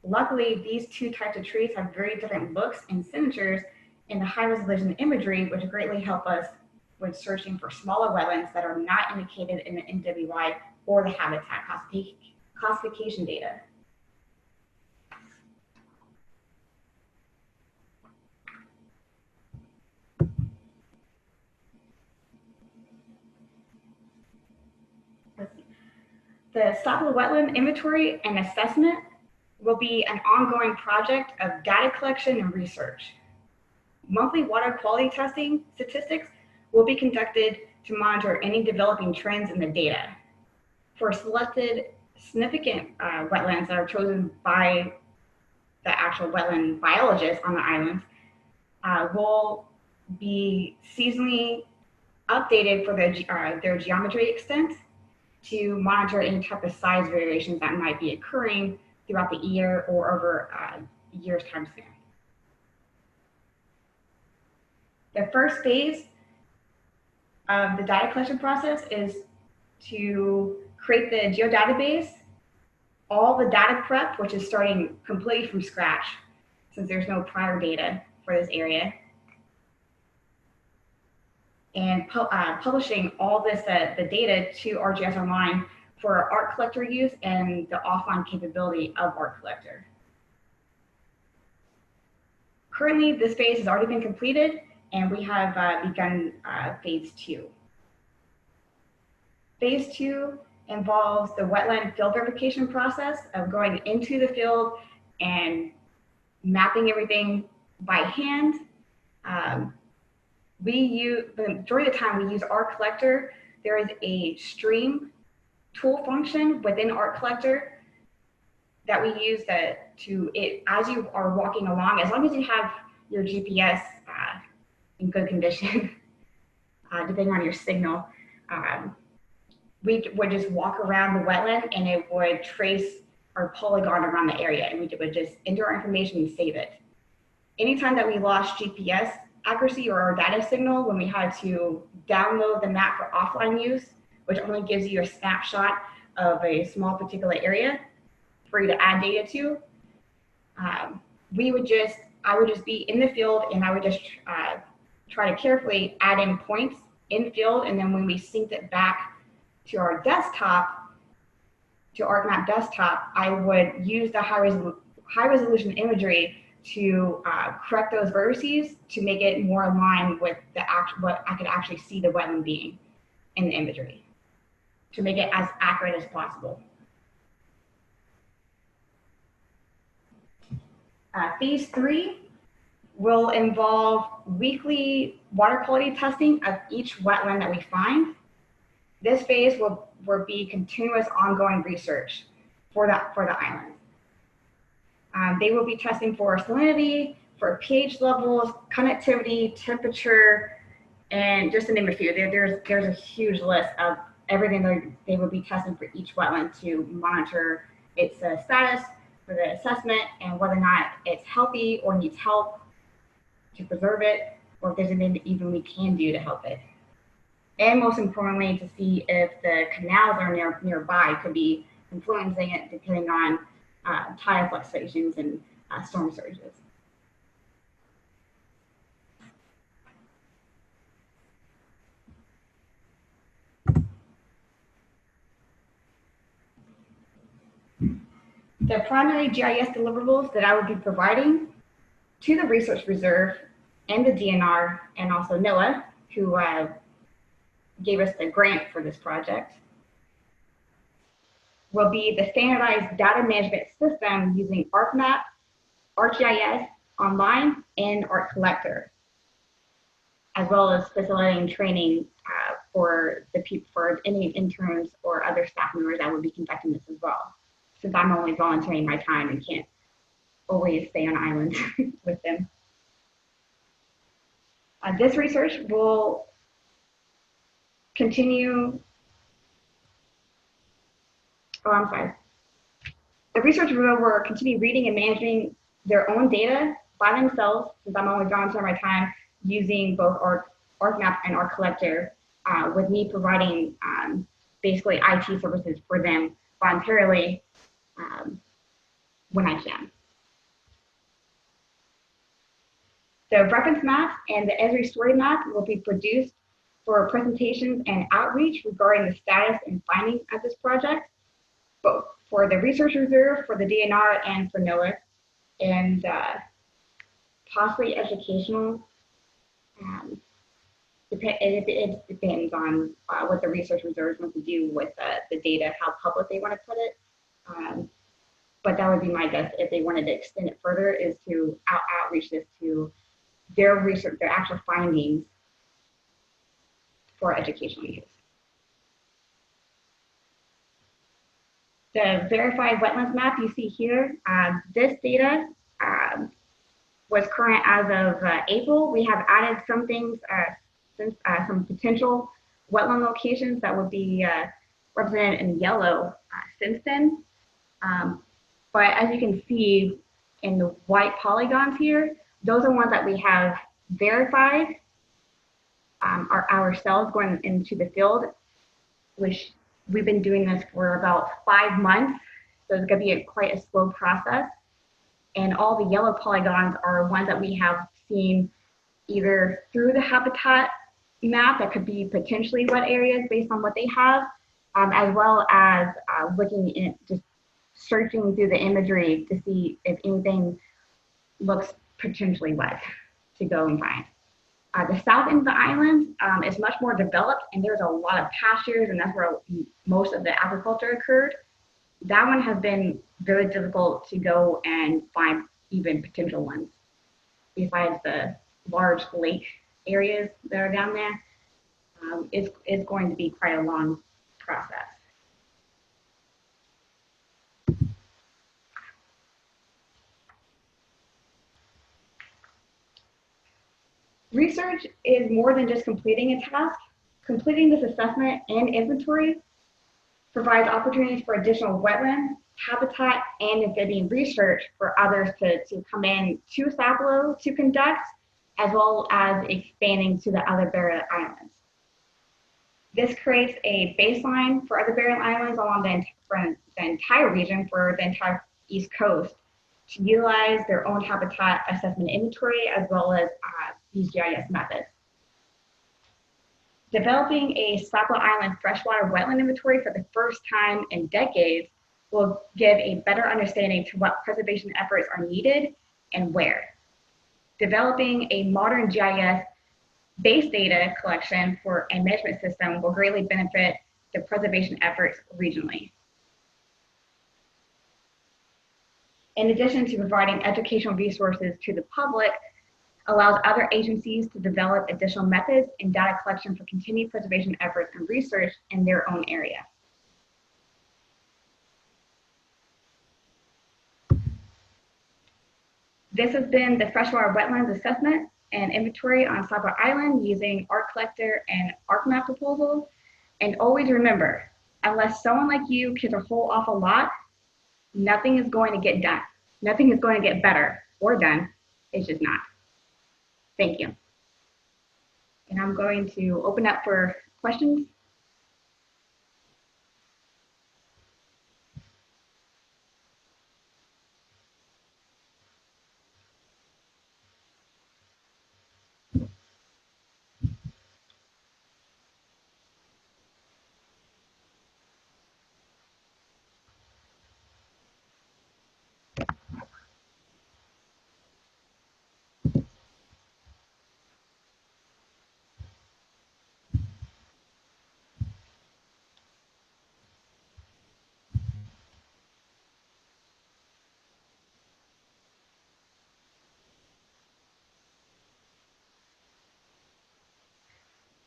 Luckily, these two types of trees have very different looks and signatures in the high resolution imagery, which greatly help us when searching for smaller wetlands that are not indicated in the NWI or the habitat classification data. The Sapelo Wetland Inventory and Assessment will be an ongoing project of data collection and research. Monthly water quality testing statistics will be conducted to monitor any developing trends in the data. For selected significant wetlands that are chosen by the actual wetland biologists on the islands, will be seasonally updated for their geometry extent to monitor any type of size variations that might be occurring throughout the year or over a year's time span. The first phase of the data collection process is to create the geodatabase, all the data prep, which is starting completely from scratch since there's no prior data for this area, and publishing all this the data to ArcGIS Online for Art Collector use and the offline capability of Art Collector. Currently, this phase has already been completed, and we have begun phase 2. Phase 2 involves the wetland field verification process of going into the field and mapping everything by hand. The majority of the time we use Art Collector. There is a stream tool function within Art Collector that we use as you are walking along, as long as you have your GPS in good condition, depending on your signal, we would just walk around the wetland and it would trace our polygon around the area, and we would just enter our information and save it. Anytime that we lost GPS accuracy or our data signal, when we had to download the map for offline use, which only gives you a snapshot of a small particular area for you to add data to, I would just be in the field, and I would just try to carefully add in points in field, and then when we synced it back to our desktop, to ArcMap desktop, I would use the high resolution imagery to correct those vertices to make it more aligned with what I could actually see the wetland being in the imagery, to make it as accurate as possible. Phase 3 will involve weekly water quality testing of each wetland that we find. This phase will be continuous ongoing research for the island. They will be testing for salinity, for pH levels, connectivity, temperature, and just to name a few. There's a huge list of everything they will be testing for each wetland to monitor its status for the assessment and whether or not it's healthy or needs help to preserve it, or if there's anything even we can do to help it. And most importantly, to see if the canals that are nearby could be influencing it depending on tide fluctuations and storm surges. The primary GIS deliverables that I would be providing to the Research Reserve and the DNR, and also NOAA, who gave us the grant for this project, will be the standardized data management system using ArcMap, ArcGIS Online, and Art Collector, as well as facilitating training for any interns or other staff members that would be conducting this as well, since I'm only volunteering my time and can't always stay on island with them. This research will continue. The research will continue reading and managing their own data by themselves, since I'm only volunteering my time, using both ArcMap and Art Collector, with me providing basically IT services for them voluntarily when I can. The reference map and the Esri story map will be produced for presentations and outreach regarding the status and findings of this project, both for the Research Reserve, for the DNR, and for NOAA, and possibly educational. It depends on what the Research Reserve wants to do with the data, how public they want to put it. But that would be my guess if they wanted to extend it further, is to outreach this to their research, their actual findings for educational use. The verified wetlands map you see here, this data was current as of April. We have added some things some potential wetland locations that would be represented in yellow since then. But as you can see in the white polygons here, those are ones that we have verified ourselves going into the field, which we've been doing this for about 5 months. So it's going to be quite a slow process. And all the yellow polygons are ones that we have seen either through the habitat map that could be potentially wet areas based on what they have, as well as looking in, just searching through the imagery to see if anything looks potentially wet to go and find. The south end of the island is much more developed, and there's a lot of pastures, and that's where most of the agriculture occurred. That one has been very difficult to go and find even potential ones, besides the large lake areas that are down there. It's going to be quite a long process. Research is more than just completing a task. Completing this assessment and inventory provides opportunities for additional wetland, habitat, and amphibian research for others to come in to Sapelo to conduct, as well as expanding to the other barrier islands. This creates a baseline for other barrier islands along the entire region for the entire East Coast to utilize their own habitat assessment inventory, as well as these GIS methods. Developing a Sapelo Island freshwater wetland inventory for the first time in decades will give a better understanding to what preservation efforts are needed and where. Developing a modern GIS base data collection for a management system will greatly benefit the preservation efforts regionally. In addition to providing educational resources to the public, allows other agencies to develop additional methods and data collection for continued preservation efforts and research in their own area. This has been the freshwater wetlands assessment and inventory on Sapelo Island using Art Collector and ArcMap proposal. And always remember, unless someone like you cares a whole awful lot, nothing is going to get done. Nothing is going to get better or done. It's just not. Thank you. And I'm going to open up for questions.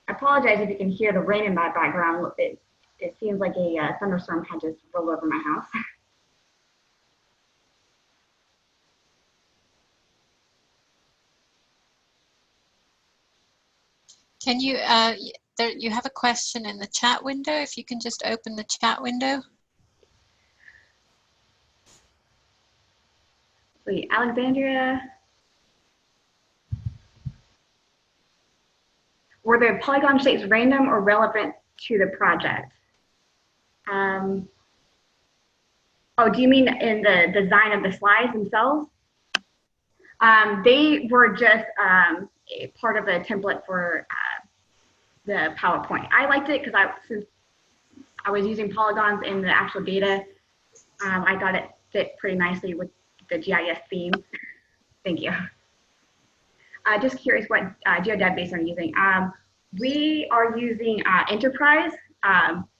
I apologize if you can hear the rain in my background. It seems like a thunderstorm had just rolled over my house. Can you, you have a question in the chat window, if you can just open the chat window. Wait, Alexandria. Were the polygon shapes random or relevant to the project? Oh, do you mean in the design of the slides themselves? They were just a part of the template for the PowerPoint. I liked it because since I was using polygons in the actual data, I thought it fit pretty nicely with the GIS theme. Thank you. Just curious what geodatabase are you using? We are using Enterprise.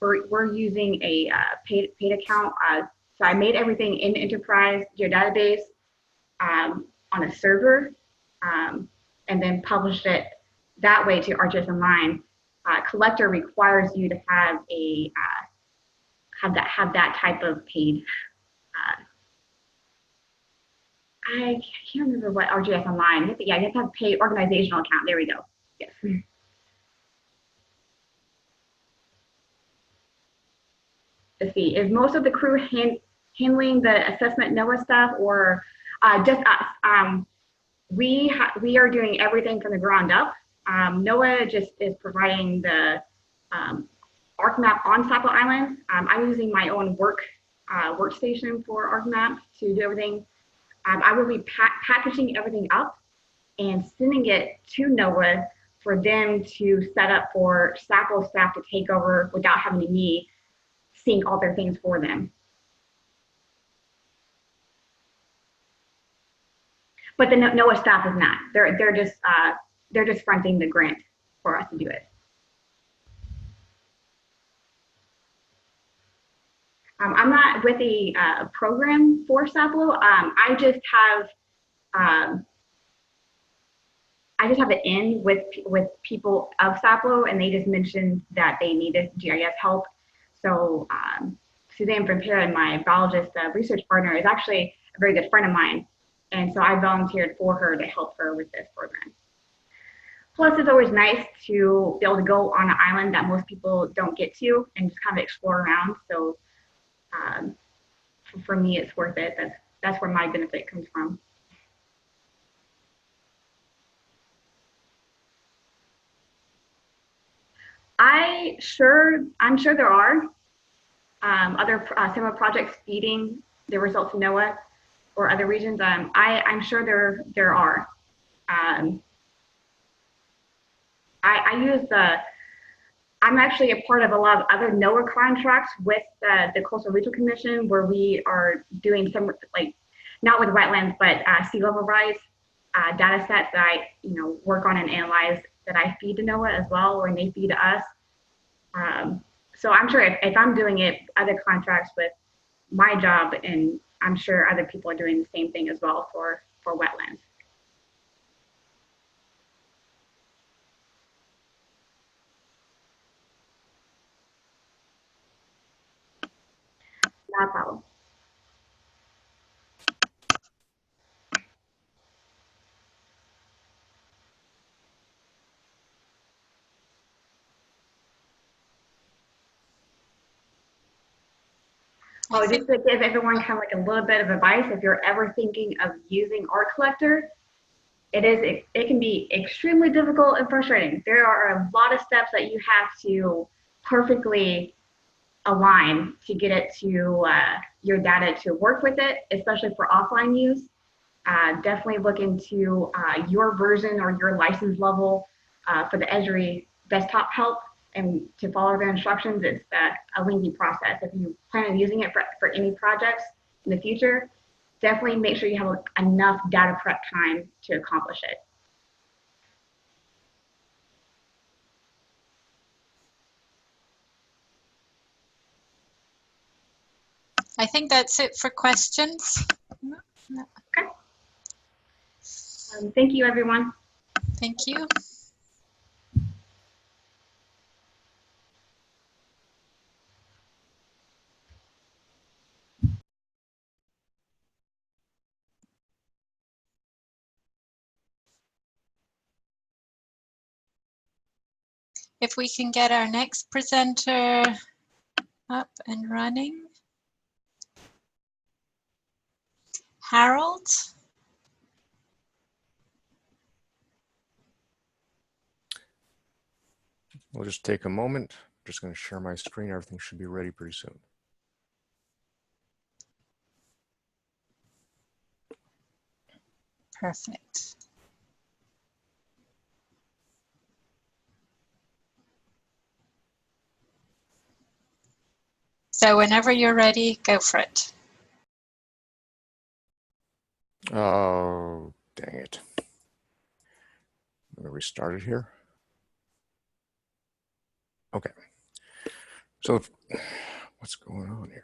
We're using a paid account. So I made everything in Enterprise geodatabase on a server, and then published it that way to ArcGIS Online. Collector requires you to have a have that type of paid. I can't remember what ArcGIS Online. Yeah, you have to have a paid organizational account. There we go. Yes. to see. Is most of the crew handling the assessment NOAA stuff, or just us? We are doing everything from the ground up. NOAA just is providing the ArcMap on Sapo Island. I'm using my own workstation for ArcMap to do everything. I will be packaging everything up and sending it to NOAA for them to set up for Sapo staff to take over without having me sync all their things for them. But the NOAA staff is not. They're just fronting the grant for us to do it. I'm not with a program for Sapo. I just have an in with people of Sapo, and they just mentioned that they needed GIS help. So Suzanne Vampira, my biologist research partner, is actually a very good friend of mine. And so I volunteered for her to help her with this program. Plus, it's always nice to be able to go on an island that most people don't get to and just kind of explore around. So for me, it's worth it. That's where my benefit comes from. I'm sure there are other similar projects feeding the results of NOAA or other regions. I'm sure there are. I'm actually a part of a lot of other NOAA contracts with the Coastal Regional Commission, where we are doing some, like, not with wetlands, but sea level rise data sets that I work on and analyze, that I feed to NOAA as well, or they feed to us. So I'm sure if I'm doing it, other contracts with my job, and I'm sure other people are doing the same thing as well for wetlands. Not a problem. Oh, just to give everyone kind of like a little bit of advice, if you're ever thinking of using Art Collector, it can be extremely difficult and frustrating. There are a lot of steps that you have to perfectly align to get it to your data to work with it, especially for offline use. Definitely look into your version or your license level for the Esri desktop help, and to follow their instructions. It's a lengthy process. If you plan on using it for any projects in the future, definitely make sure you have enough data prep time to accomplish it. I think that's it for questions. Okay. Thank you, everyone. Thank you. If we can get our next presenter up and running. Harold? We'll just take a moment. I'm just going to share my screen. Everything should be ready pretty soon. Perfect. So whenever you're ready, go for it. Oh, dang it. I'm going to restart it here. Okay. So what's going on here?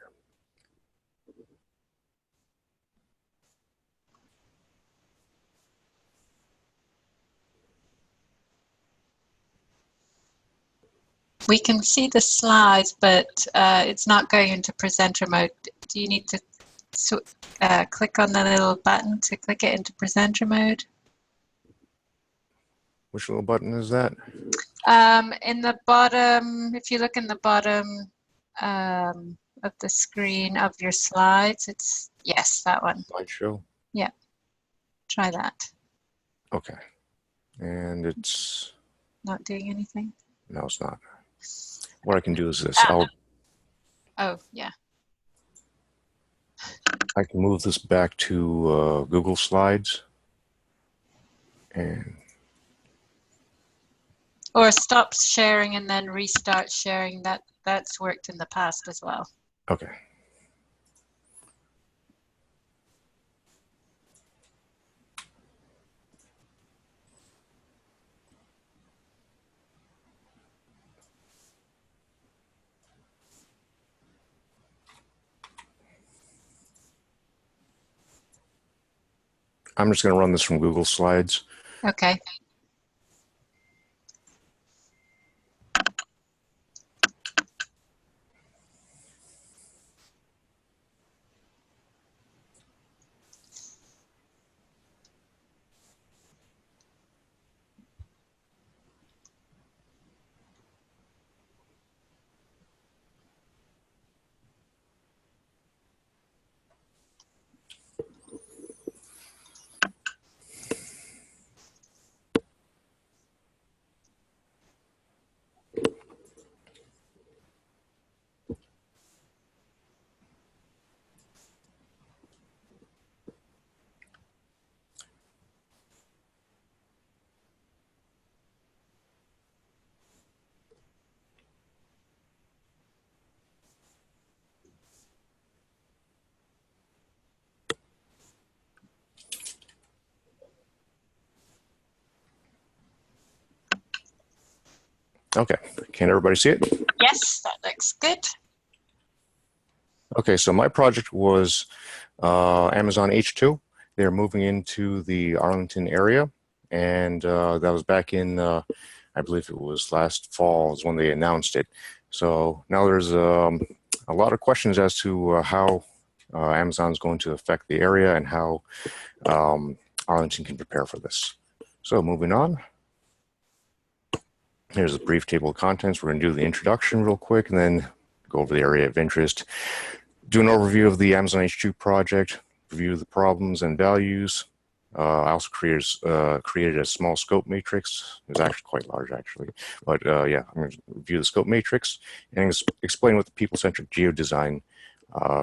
We can see the slides, but it's not going into presenter mode. Do you need to click on the little button to click it into presenter mode? Which little button is that? In the bottom, if you look in the bottom, of the screen of your slides. It's, yes, that one. Slideshow. Yeah, try that. Okay. And it's, Not doing anything. no, it's not. What I can do is this. Oh, yeah. I can move this back to Google Slides. And Or stop sharing and then restart sharing. That's worked in the past as well. okay. I'm just going to run this from Google Slides. Okay. Okay. Can everybody see it? Yes, that looks good. Okay, so my project was Amazon H2. They're moving into the Arlington area, and that was back in, I believe it was last fall is when they announced it. So now there's a lot of questions as to how Amazon is going to affect the area and how Arlington can prepare for this. So moving on. Here's a brief table of contents. We're going to do the introduction real quick and then go over the area of interest. Do an overview of the Amazon H2 project, review the problems and values. I also created a small scope matrix. It was actually quite large, actually. But yeah, I'm going to review the scope matrix and explain what the people-centric geodesign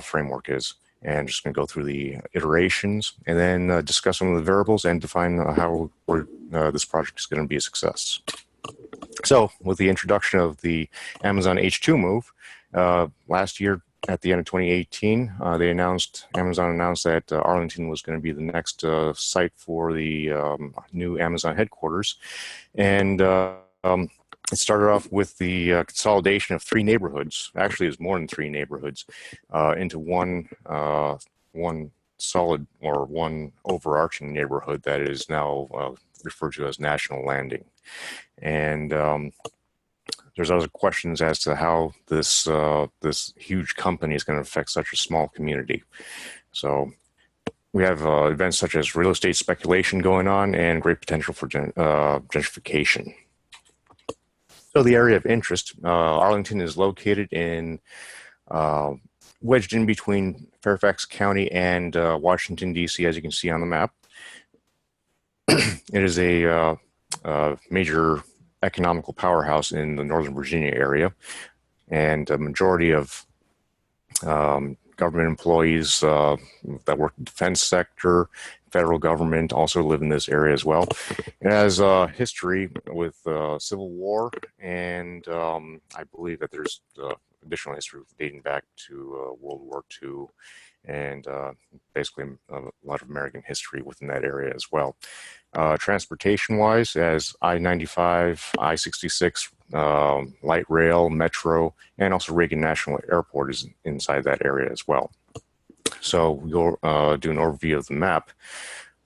framework is. And just going to go through the iterations and then discuss some of the variables and define how this project is going to be a success. So with the introduction of the Amazon H2 move, last year at the end of 2018, Amazon announced that Arlington was going to be the next site for the new Amazon headquarters. And it started off with the consolidation of 3 neighborhoods. Actually, it was more than 3 neighborhoods into one solid or one overarching neighborhood that is now referred to as National Landing. And there's other questions as to how this huge company is going to affect such a small community. So we have events such as real estate speculation going on and great potential for gentrification. So the area of interest, Arlington is located in wedged in between Fairfax County and Washington, D.C., as you can see on the map. It is a major economical powerhouse in the Northern Virginia area, and a majority of government employees that work in the defense sector, federal government also live in this area as well. It has history with Civil War, and I believe that there's additional history dating back to World War II, and basically a lot of American history within that area as well. Transportation-wise, as I-95, I-66, light rail, metro, and also Reagan National Airport is inside that area as well. So we'll do an overview of the map.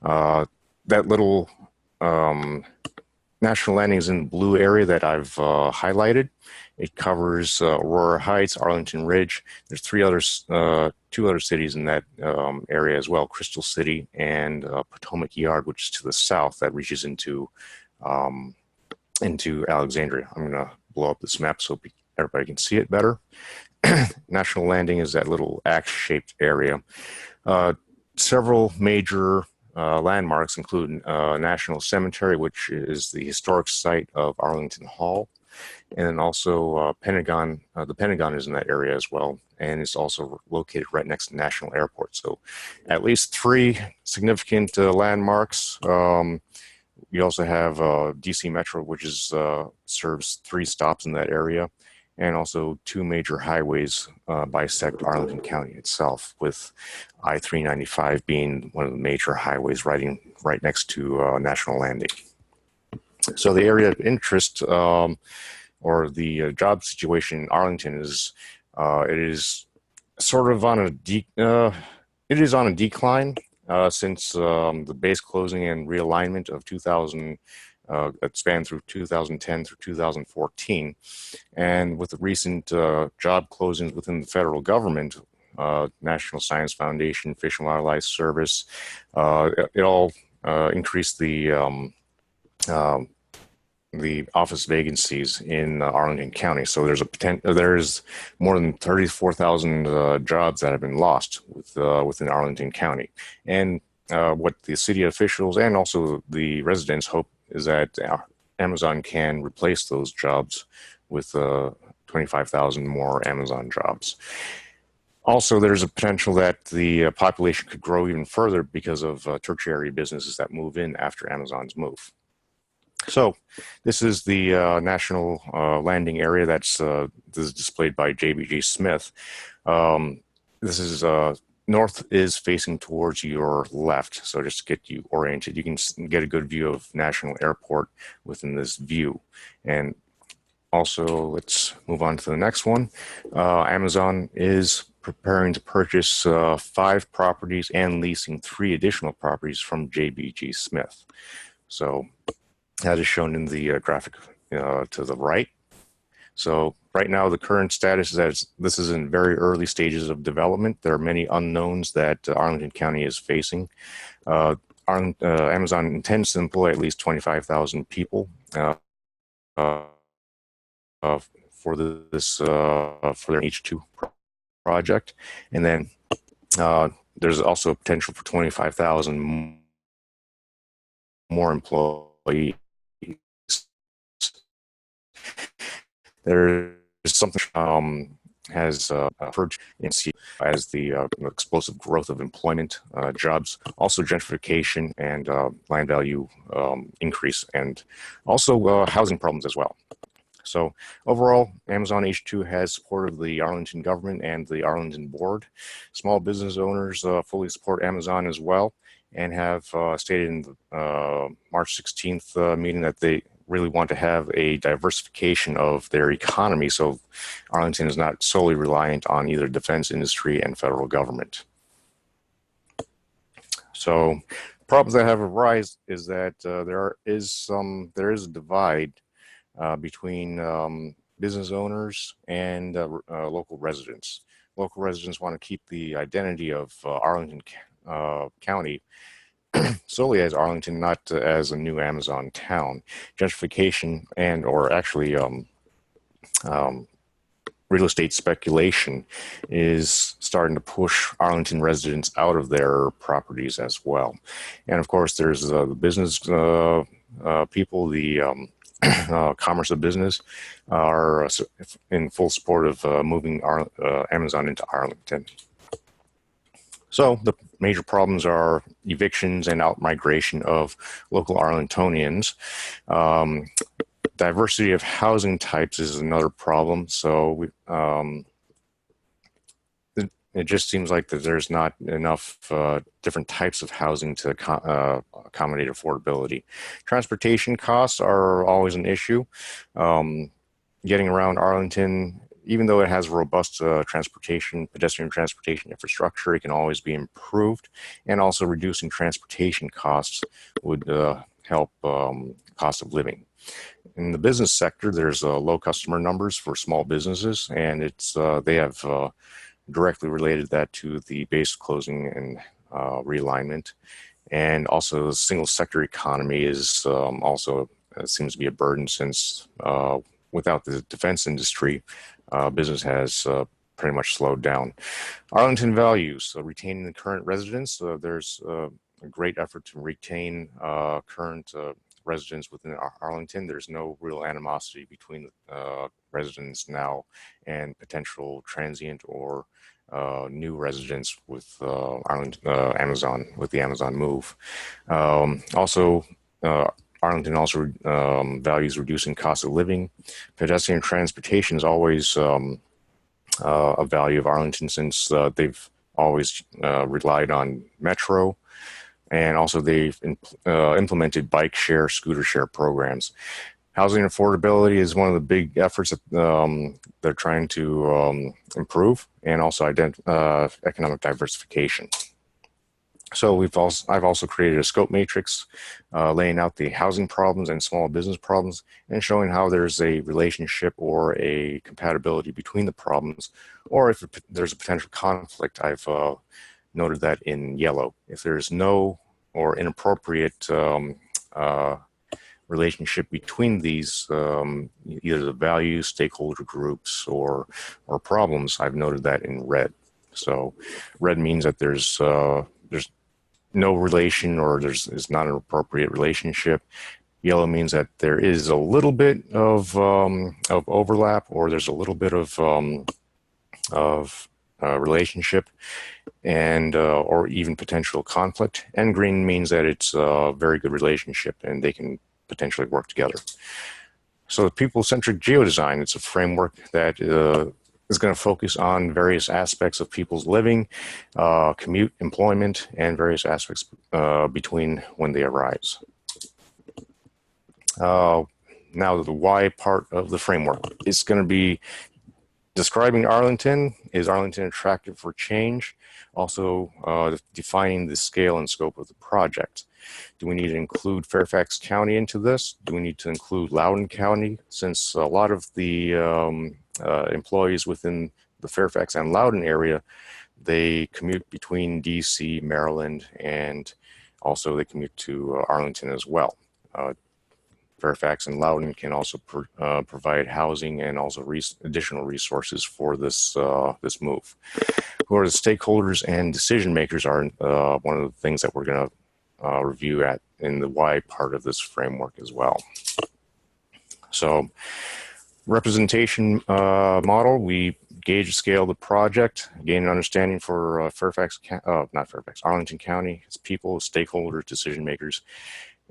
That little National Landing is in the blue area that I've highlighted. It covers Aurora Heights, Arlington Ridge. There's 2 other cities in that area as well, Crystal City and Potomac Yard, which is to the south, that reaches into Alexandria. I'm going to blow up this map so everybody can see it better. National Landing is that little axe-shaped area. Several major landmarks include National Cemetery, which is the historic site of Arlington Hall, and then also Pentagon. The Pentagon is in that area as well, and it's also located right next to National Airport. So at least 3 significant landmarks. We also have DC Metro, which is serves 3 stops in that area, and also 2 major highways bisect Arlington County itself, with I-395 being one of the major highways right next to National Landing. So the area of interest or the job situation in Arlington is it is sort of on a decline since the base closing and realignment of 2000 that spanned through 2010 through 2014, and with the recent job closings within the federal government, National Science Foundation, Fish and Wildlife Service, it all increased the office vacancies in Arlington County. So there's more than 34,000 jobs that have been lost within Arlington County. And what the city officials and also the residents hope is that Amazon can replace those jobs with 25,000 more Amazon jobs. Also, there's a potential that the population could grow even further because of tertiary businesses that move in after Amazon's move. So this is the National Landing area this is displayed by JBG Smith. This is north is facing towards your left. So just to get you oriented, you can get a good view of National Airport within this view. And also, let's move on to the next one. Amazon is preparing to purchase 5 properties and leasing 3 additional properties from JBG Smith. So that is shown in the graphic to the right. So right now, the current status is that this is in very early stages of development. There are many unknowns that Arlington County is facing. Amazon intends to employ at least 25,000 people for their H2 project, and then there's also potential for 25,000 more employees. There is something has emerged as the explosive growth of employment, jobs, also gentrification and land value increase, and also housing problems as well. So overall, Amazon H2 has support of the Arlington government and the Arlington board. Small business owners fully support Amazon as well, and have stated in the March 16th meeting that they really want to have a diversification of their economy, so Arlington is not solely reliant on either defense industry and federal government. So problems that have arisen is that there is a divide between business owners and local residents. Local residents want to keep the identity of Arlington County solely as Arlington, not as a new Amazon town. Gentrification and or actually real estate speculation is starting to push Arlington residents out of their properties as well. And of course, there's the business people, the commerce of business are in full support of moving Amazon into Arlington. So the major problems are evictions and out-migration of local Arlingtonians. Diversity of housing types is another problem. So it just seems like that there's not enough different types of housing to accommodate affordability. Transportation costs are always an issue. Getting around Arlington, even though it has robust pedestrian transportation infrastructure, it can always be improved, and also reducing transportation costs would help cost of living. In the business sector, there's low customer numbers for small businesses, and they have directly related that to the base closing and realignment. And also the single sector economy is also seems to be a burden since without the defense industry, business has pretty much slowed down. Arlington values, so retaining the current residents. There's a great effort to retain current residents within Arlington. There's no real animosity between residents now and potential transient or new residents with Amazon, with the Amazon move. Also, Arlington also values reducing cost of living. Pedestrian transportation is always a value of Arlington, since they've always relied on Metro, and also they've implemented bike share, scooter share programs. Housing affordability is one of the big efforts that they're trying to improve, and also economic diversification. So I've also created a scope matrix laying out the housing problems and small business problems, and showing how there's a relationship or a compatibility between the problems, or if there's a potential conflict. I've noted that in yellow. If there's no or inappropriate relationship between these, either the values, stakeholder groups, or problems, I've noted that in red. So red means that there's no relation, or is not an appropriate relationship. Yellow means that there is a little bit of overlap, or there's a little bit of relationship, and or even potential conflict. And green means that it's a very good relationship and they can potentially work together. So the people-centric geodesign, it's a framework that is going to focus on various aspects of people's living, commute, employment, and various aspects between when they arise. Now the why part of the framework is going to be describing Arlington. Is Arlington attractive for change? Also defining the scale and scope of the project. Do we need to include Fairfax County into this? Do we need to include Loudoun County? Since a lot of the employees within the Fairfax and Loudoun area, they commute between DC, Maryland, and also they commute to Arlington as well. Fairfax and Loudoun can also provide housing and also additional resources for this this move. Who are the stakeholders and decision makers are one of the things that we're going to review in the why part of this framework as well. So, representation model, we gauge the scale of the project, gain an understanding for Arlington County, its people, stakeholders, decision makers.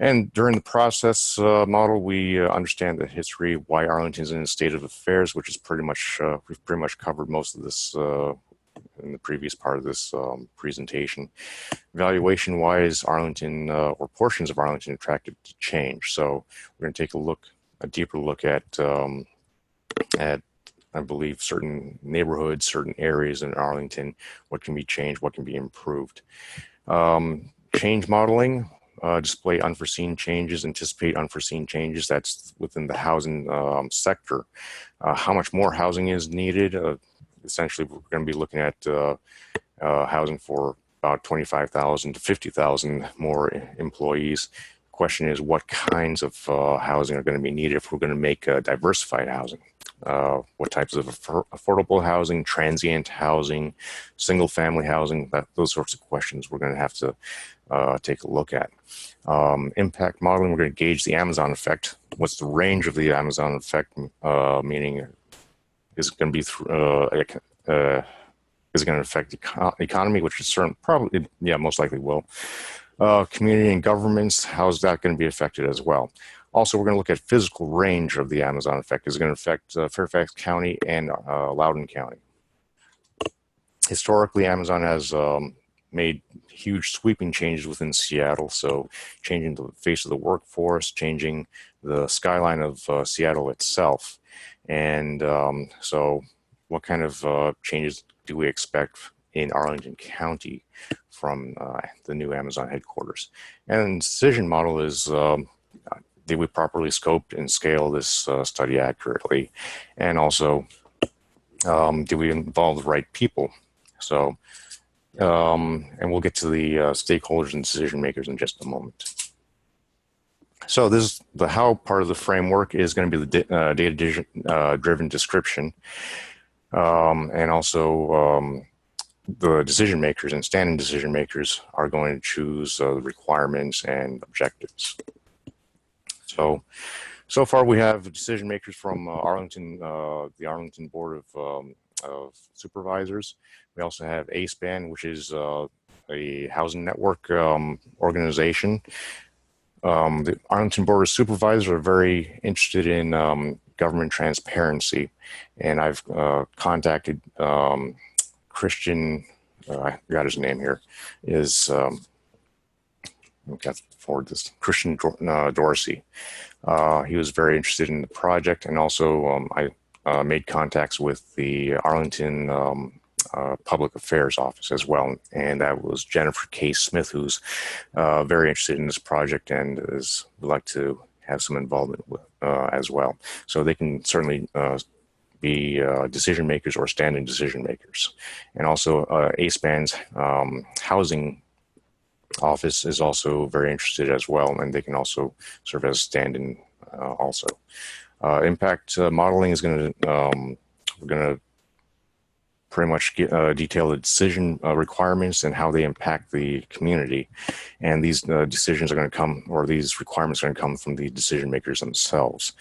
And during the process model, we understand the history, why Arlington's in a state of affairs, which is pretty much, we've pretty much covered most of this in the previous part of this presentation. Valuation wise, Arlington or portions of Arlington attracted to change. So we're going to take a deeper look at I believe certain neighborhoods, certain areas in Arlington, what can be changed, what can be improved. Change modeling, display unforeseen changes, anticipate unforeseen changes. That's within the housing sector. How much more housing is needed? Essentially, we're going to be looking at housing for about 25,000 to 50,000 more employees. Question is, what kinds of housing are going to be needed if we're going to make diversified housing? What types of affordable housing, transient housing, single family housing, those sorts of questions we're going to have to take a look at. Impact modeling, we're going to gauge the Amazon effect. What's the range of the Amazon effect, meaning is it going to be is it going to affect the economy, which is probably, yeah, most likely will. Community and governments, how is that going to be affected as well? Also, we're going to look at physical range of the Amazon effect. Is it going to affect Fairfax County and Loudoun County? Historically, Amazon has made huge sweeping changes within Seattle. So changing the face of the workforce, changing the skyline of Seattle itself. And so what kind of changes do we expect in Arlington County from the new Amazon headquarters? And decision model is, did we properly scope and scale this study accurately? And also, do we involve the right people? So, and we'll get to the stakeholders and decision makers in just a moment. So this the how part of the framework is going to be the data-driven description, and also the decision makers and standing decision makers are going to choose the requirements and objectives. So far we have decision makers from Arlington, the Arlington Board of Supervisors. We also have ASPAN, which is a housing network organization. The Arlington Board of Supervisors are very interested in government transparency, and I've contacted Christian, I got his name here, is, I've got to forward this, Christian Dorsey. He was very interested in the project, and also I made contacts with the Arlington Public Affairs Office as well, and that was Jennifer K. Smith, who's very interested in this project and would like to have some involvement with as well. So they can certainly be decision makers or standing decision makers. And also ASPAN's housing office is also very interested as well, and they can also serve as stand-in also. Impact modeling is going to, we're going to pretty much detail the decision requirements and how they impact the community. And these decisions are going to come, or these requirements are going to come from the decision makers themselves.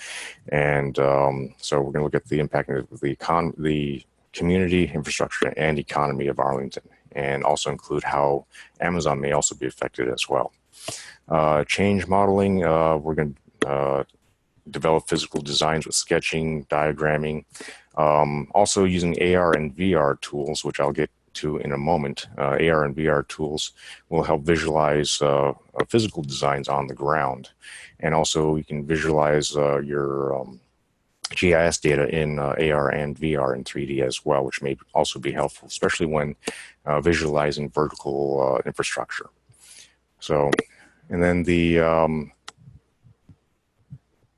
And so we're going to look at the impact of the community, infrastructure, and economy of Arlington, and also include how Amazon may also be affected as well. Change modeling, we're going to develop physical designs with sketching, diagramming, also using AR and VR tools, which I'll get to in a moment. AR and VR tools will help visualize physical designs on the ground. And also you can visualize your GIS data in AR and VR in 3D as well, which may also be helpful, especially when visualizing vertical infrastructure. So, and then the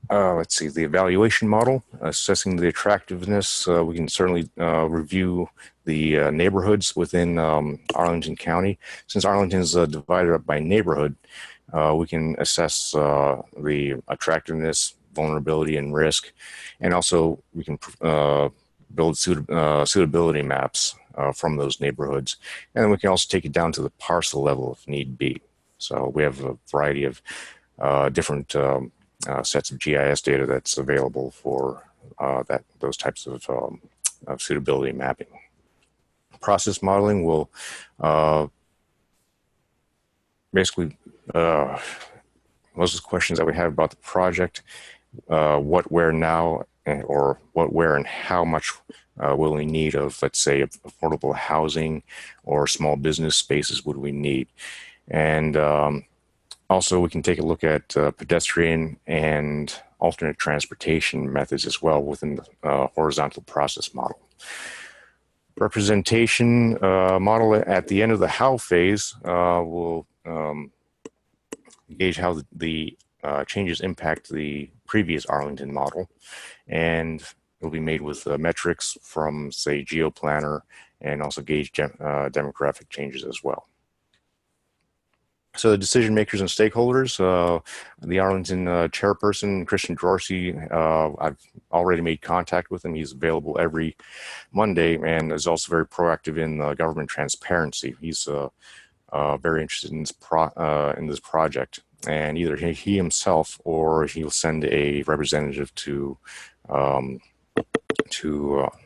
let's see, the evaluation model, assessing the attractiveness. We can certainly review the neighborhoods within Arlington County. Since Arlington is divided up by neighborhood, we can assess the attractiveness, vulnerability, and risk. And also we can build suitability maps from those neighborhoods. And we can also take it down to the parcel level if need be. So we have a variety of different sets of GIS data that's available for those types of suitability mapping. Process modeling will basically, most of the questions that we have about the project, what, where, now, or what, where, and how much will we need of, let's say, affordable housing or small business spaces would we need. And also, we can take a look at pedestrian and alternate transportation methods as well within the horizontal process model. Representation model at the end of the how phase will gauge how the changes impact the previous Arlington model, and it will be made with metrics from, say, GeoPlanner, and also gauge demographic changes as well. So the decision makers and stakeholders, the Arlington chairperson, Christian Dorsey, I've already made contact with him. He's available every Monday and is also very proactive in government transparency. He's very interested in this project, and either he himself or he'll send a representative to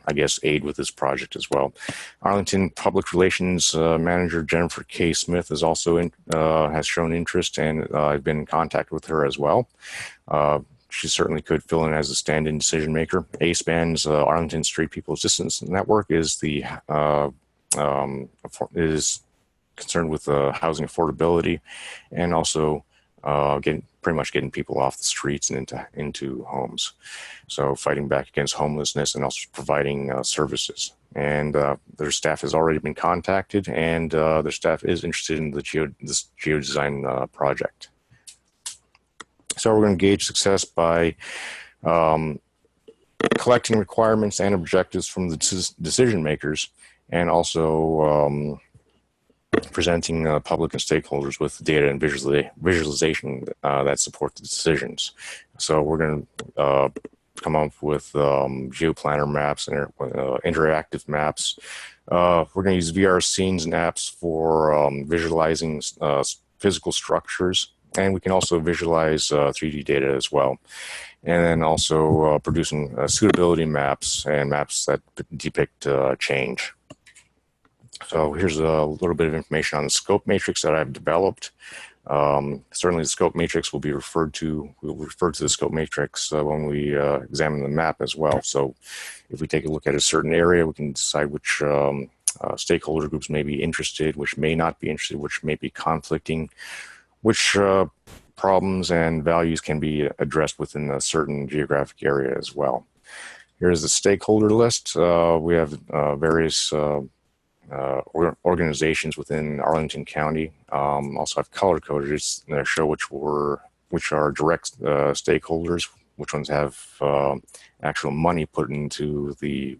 I guess, aid with this project as well. Arlington Public Relations Manager Jennifer K. Smith is also has shown interest, and I've been in contact with her as well. She certainly could fill in as a stand-in decision maker. ASPAN's Arlington Street People Assistance Network is is concerned with housing affordability, and also pretty much getting people off the streets and into homes. So fighting back against homelessness and also providing services. And their staff has already been contacted, and their staff is interested in this geodesign project. So we're going to gauge success by collecting requirements and objectives from the decision makers, and also presenting public and stakeholders with data and visualization that support the decisions. So we're going to come up with geoplanar maps and interactive maps. We're going to use VR scenes and apps for visualizing physical structures, and we can also visualize 3D data as well. And then also producing suitability maps and maps that depict change. So here's a little bit of information on the scope matrix that I've developed. Certainly the scope matrix will be referred to, we'll refer to the scope matrix when we examine the map as well. So if we take a look at a certain area, we can decide which stakeholder groups may be interested, which may not be interested, which may be conflicting, which problems and values can be addressed within a certain geographic area as well. Here's the stakeholder list. We have various organizations within Arlington County. Also have color coded that show which are direct stakeholders, which ones have actual money put into the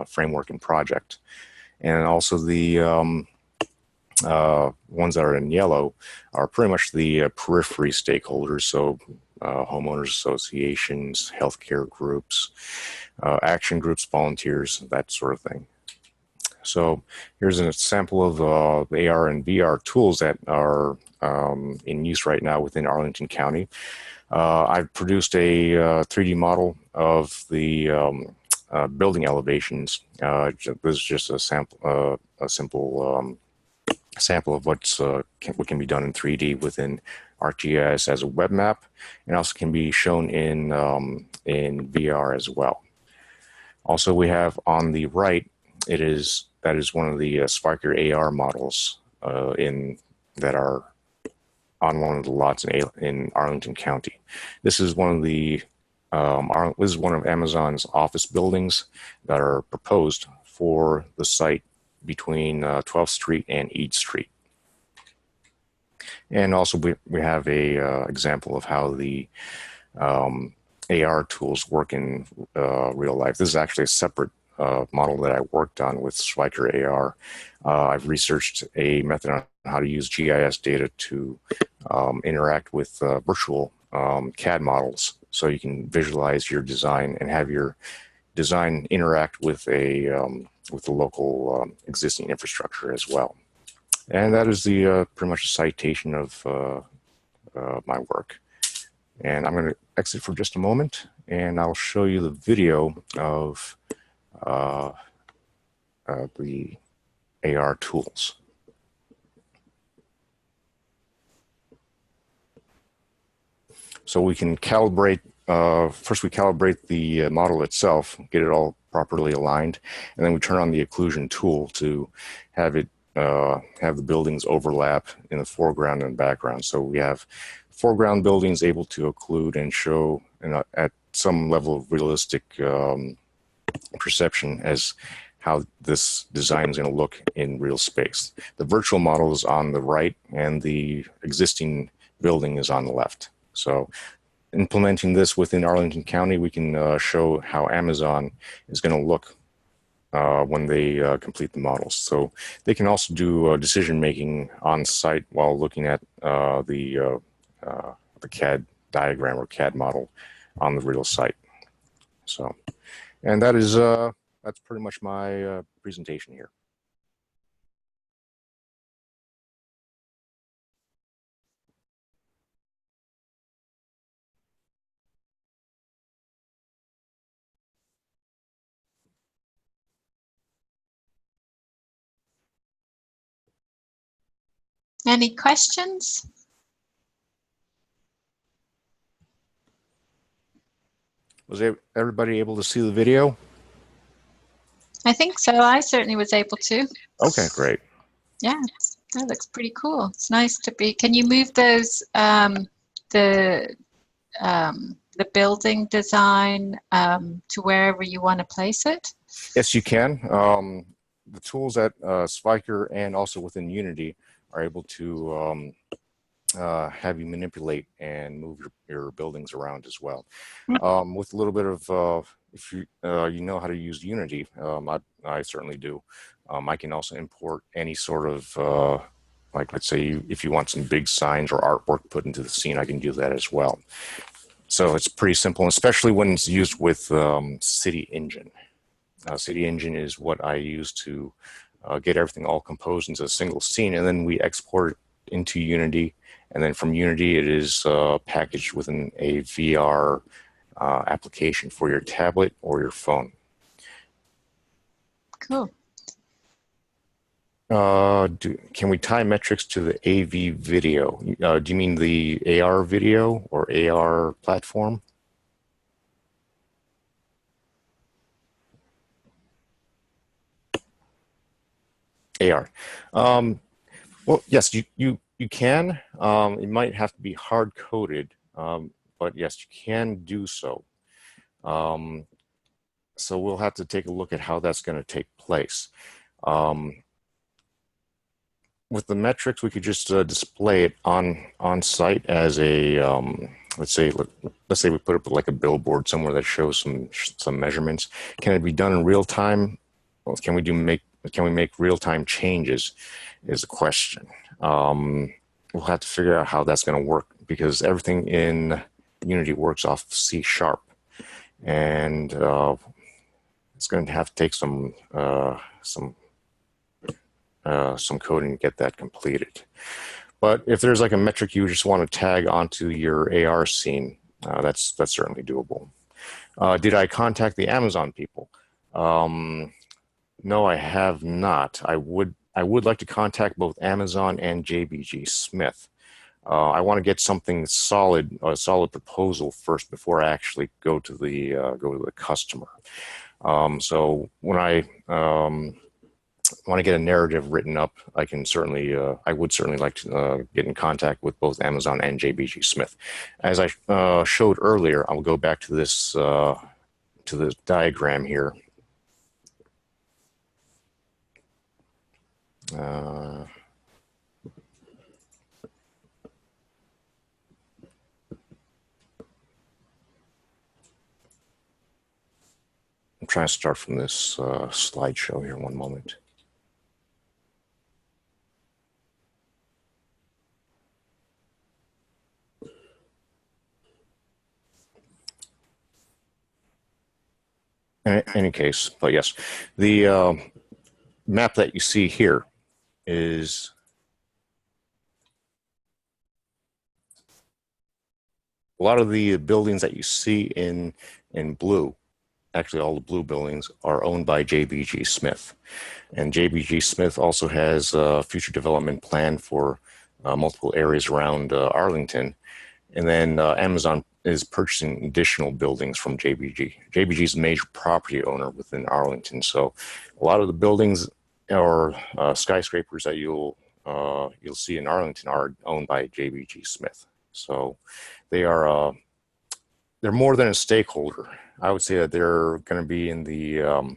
framework and project. And also the ones that are in yellow are pretty much the periphery stakeholders, so homeowners associations, healthcare groups, action groups, volunteers, that sort of thing. So here's a sample of the AR and VR tools that are in use right now within Arlington County. I've produced a 3D model of the building elevations. This is just a sample, sample of what can be done in 3D within ArcGIS as a web map, and also can be shown in VR as well. Also, we have on the right, that is one of the Spiker AR models that are on one of the lots in Arlington County. This is one of the this is one of Amazon's office buildings that are proposed for the site between 12th Street and East Street. And also we have a example of how the AR tools work in real life. This is actually a separate model that I worked on with Spiker AR. I've researched a method on how to use GIS data to interact with virtual CAD models, so you can visualize your design and have your design interact with the local existing infrastructure as well. And that is the pretty much a citation of my work. And I'm going to exit for just a moment, and I'll show you the video of the AR tools. So we can calibrate, first we calibrate the model itself, get it all properly aligned, and then we turn on the occlusion tool to have it have the buildings overlap in the foreground and background. So we have foreground buildings able to occlude and show at some level of realistic perception as how this design is going to look in real space. The virtual model is on the right and the existing building is on the left. So implementing this within Arlington County, we can show how Amazon is going to look when they complete the models. So they can also do decision making on site while looking at the CAD diagram or CAD model on the real site. So, and that is that's pretty much my presentation here. Any questions? Was everybody able to see the video? I think so. I certainly was able to. Okay, great. Yeah, that looks pretty cool. It's nice to be. Can you move those the building design to wherever you want to place it? Yes, you can. The tools at Spiker and also within Unity are able to have you manipulate and move your buildings around as well. With a little bit of if you you know how to use Unity, I certainly do. I can also import any sort of like, let's say if you want some big signs or artwork put into the scene, I can do that as well. So it's pretty simple, especially when it's used with City Engine. City Engine is what I use to get everything all composed into a single scene, and then we export it into Unity, and then from Unity it is packaged within a VR application for your tablet or your phone. Cool. Can we tie metrics to the AV video? Do you mean the AR video or AR platform? AR. Well, yes, you can. It might have to be hard coded, but yes, you can do so. So we'll have to take a look at how that's going to take place. With the metrics, we could just display it on site as a let's say we put up like a billboard somewhere that shows some measurements. Can it be done in real time? Well, can we make real time changes? Is the question. We'll have to figure out how that's going to work, because everything in Unity works off C#, and it's going to have to take some coding to get that completed. But if there's like a metric you just want to tag onto your AR scene, that's certainly doable. Did I contact the Amazon people? No, I have not. I would like to contact both Amazon and JBG Smith. I want to get something solid, a solid proposal first before I actually go to the customer. So when I want to get a narrative written up, I would certainly like to get in contact with both Amazon and JBG Smith. As I showed earlier, I'll go back to this diagram here. I'm trying to start from this slideshow here. One moment. In any case, but yes, the map that you see here is a lot of the buildings that you see in blue. Actually, all the blue buildings are owned by JBG Smith, and JBG Smith also has a future development plan for multiple areas around Arlington, and then Amazon is purchasing additional buildings from JBG. JBG is a major property owner within Arlington, so a lot of the buildings or skyscrapers that you'll see in Arlington are owned by JBG Smith. So they're more than a stakeholder. I would say that they're going to be in the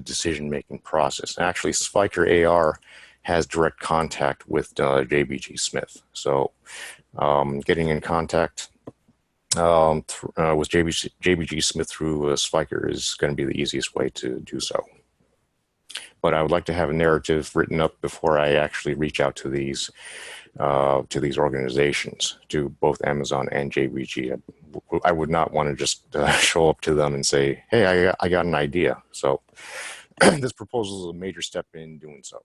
decision-making process. Actually, Spiker AR has direct contact with JBG Smith. So getting in contact with JBG Smith through Spiker is going to be the easiest way to do so. But I would like to have a narrative written up before I actually reach out to these organizations, to both Amazon and JBG. I would not want to just show up to them and say, hey, I got an idea. So this proposal is a major step in doing so.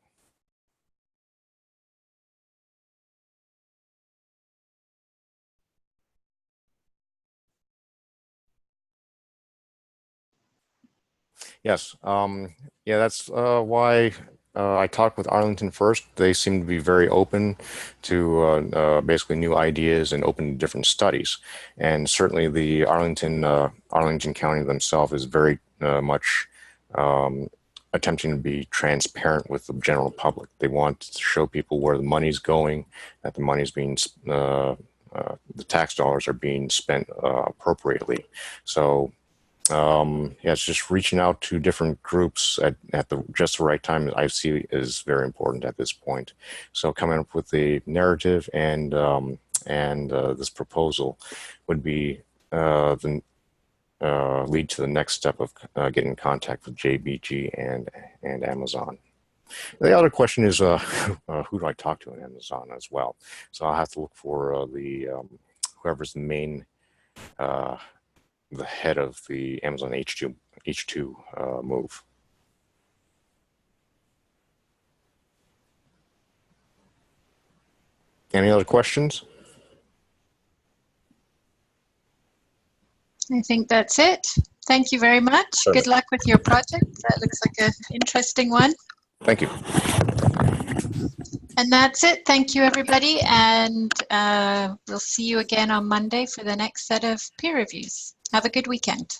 Yes, yeah, that's why I talked with Arlington first. They seem to be very open to basically new ideas and open to different studies. And certainly the Arlington County themselves is very much attempting to be transparent with the general public. They want to show people where the money's going, that the money's being, the tax dollars are being spent appropriately. So yeah, it's just reaching out to different groups at just the right time that I see is very important at this point. So coming up with the narrative and this proposal would be lead to the next step of getting in contact with JBG and Amazon. The other question is, who do I talk to in Amazon as well? So I'll have to look for whoever's the main, the head of the Amazon H2 move. Any other questions? I think that's it. Thank you very much. Sure. Good luck with your project. That looks like an interesting one. Thank you. And that's it. Thank you, everybody. And we'll see you again on Monday for the next set of peer reviews. Have a good weekend.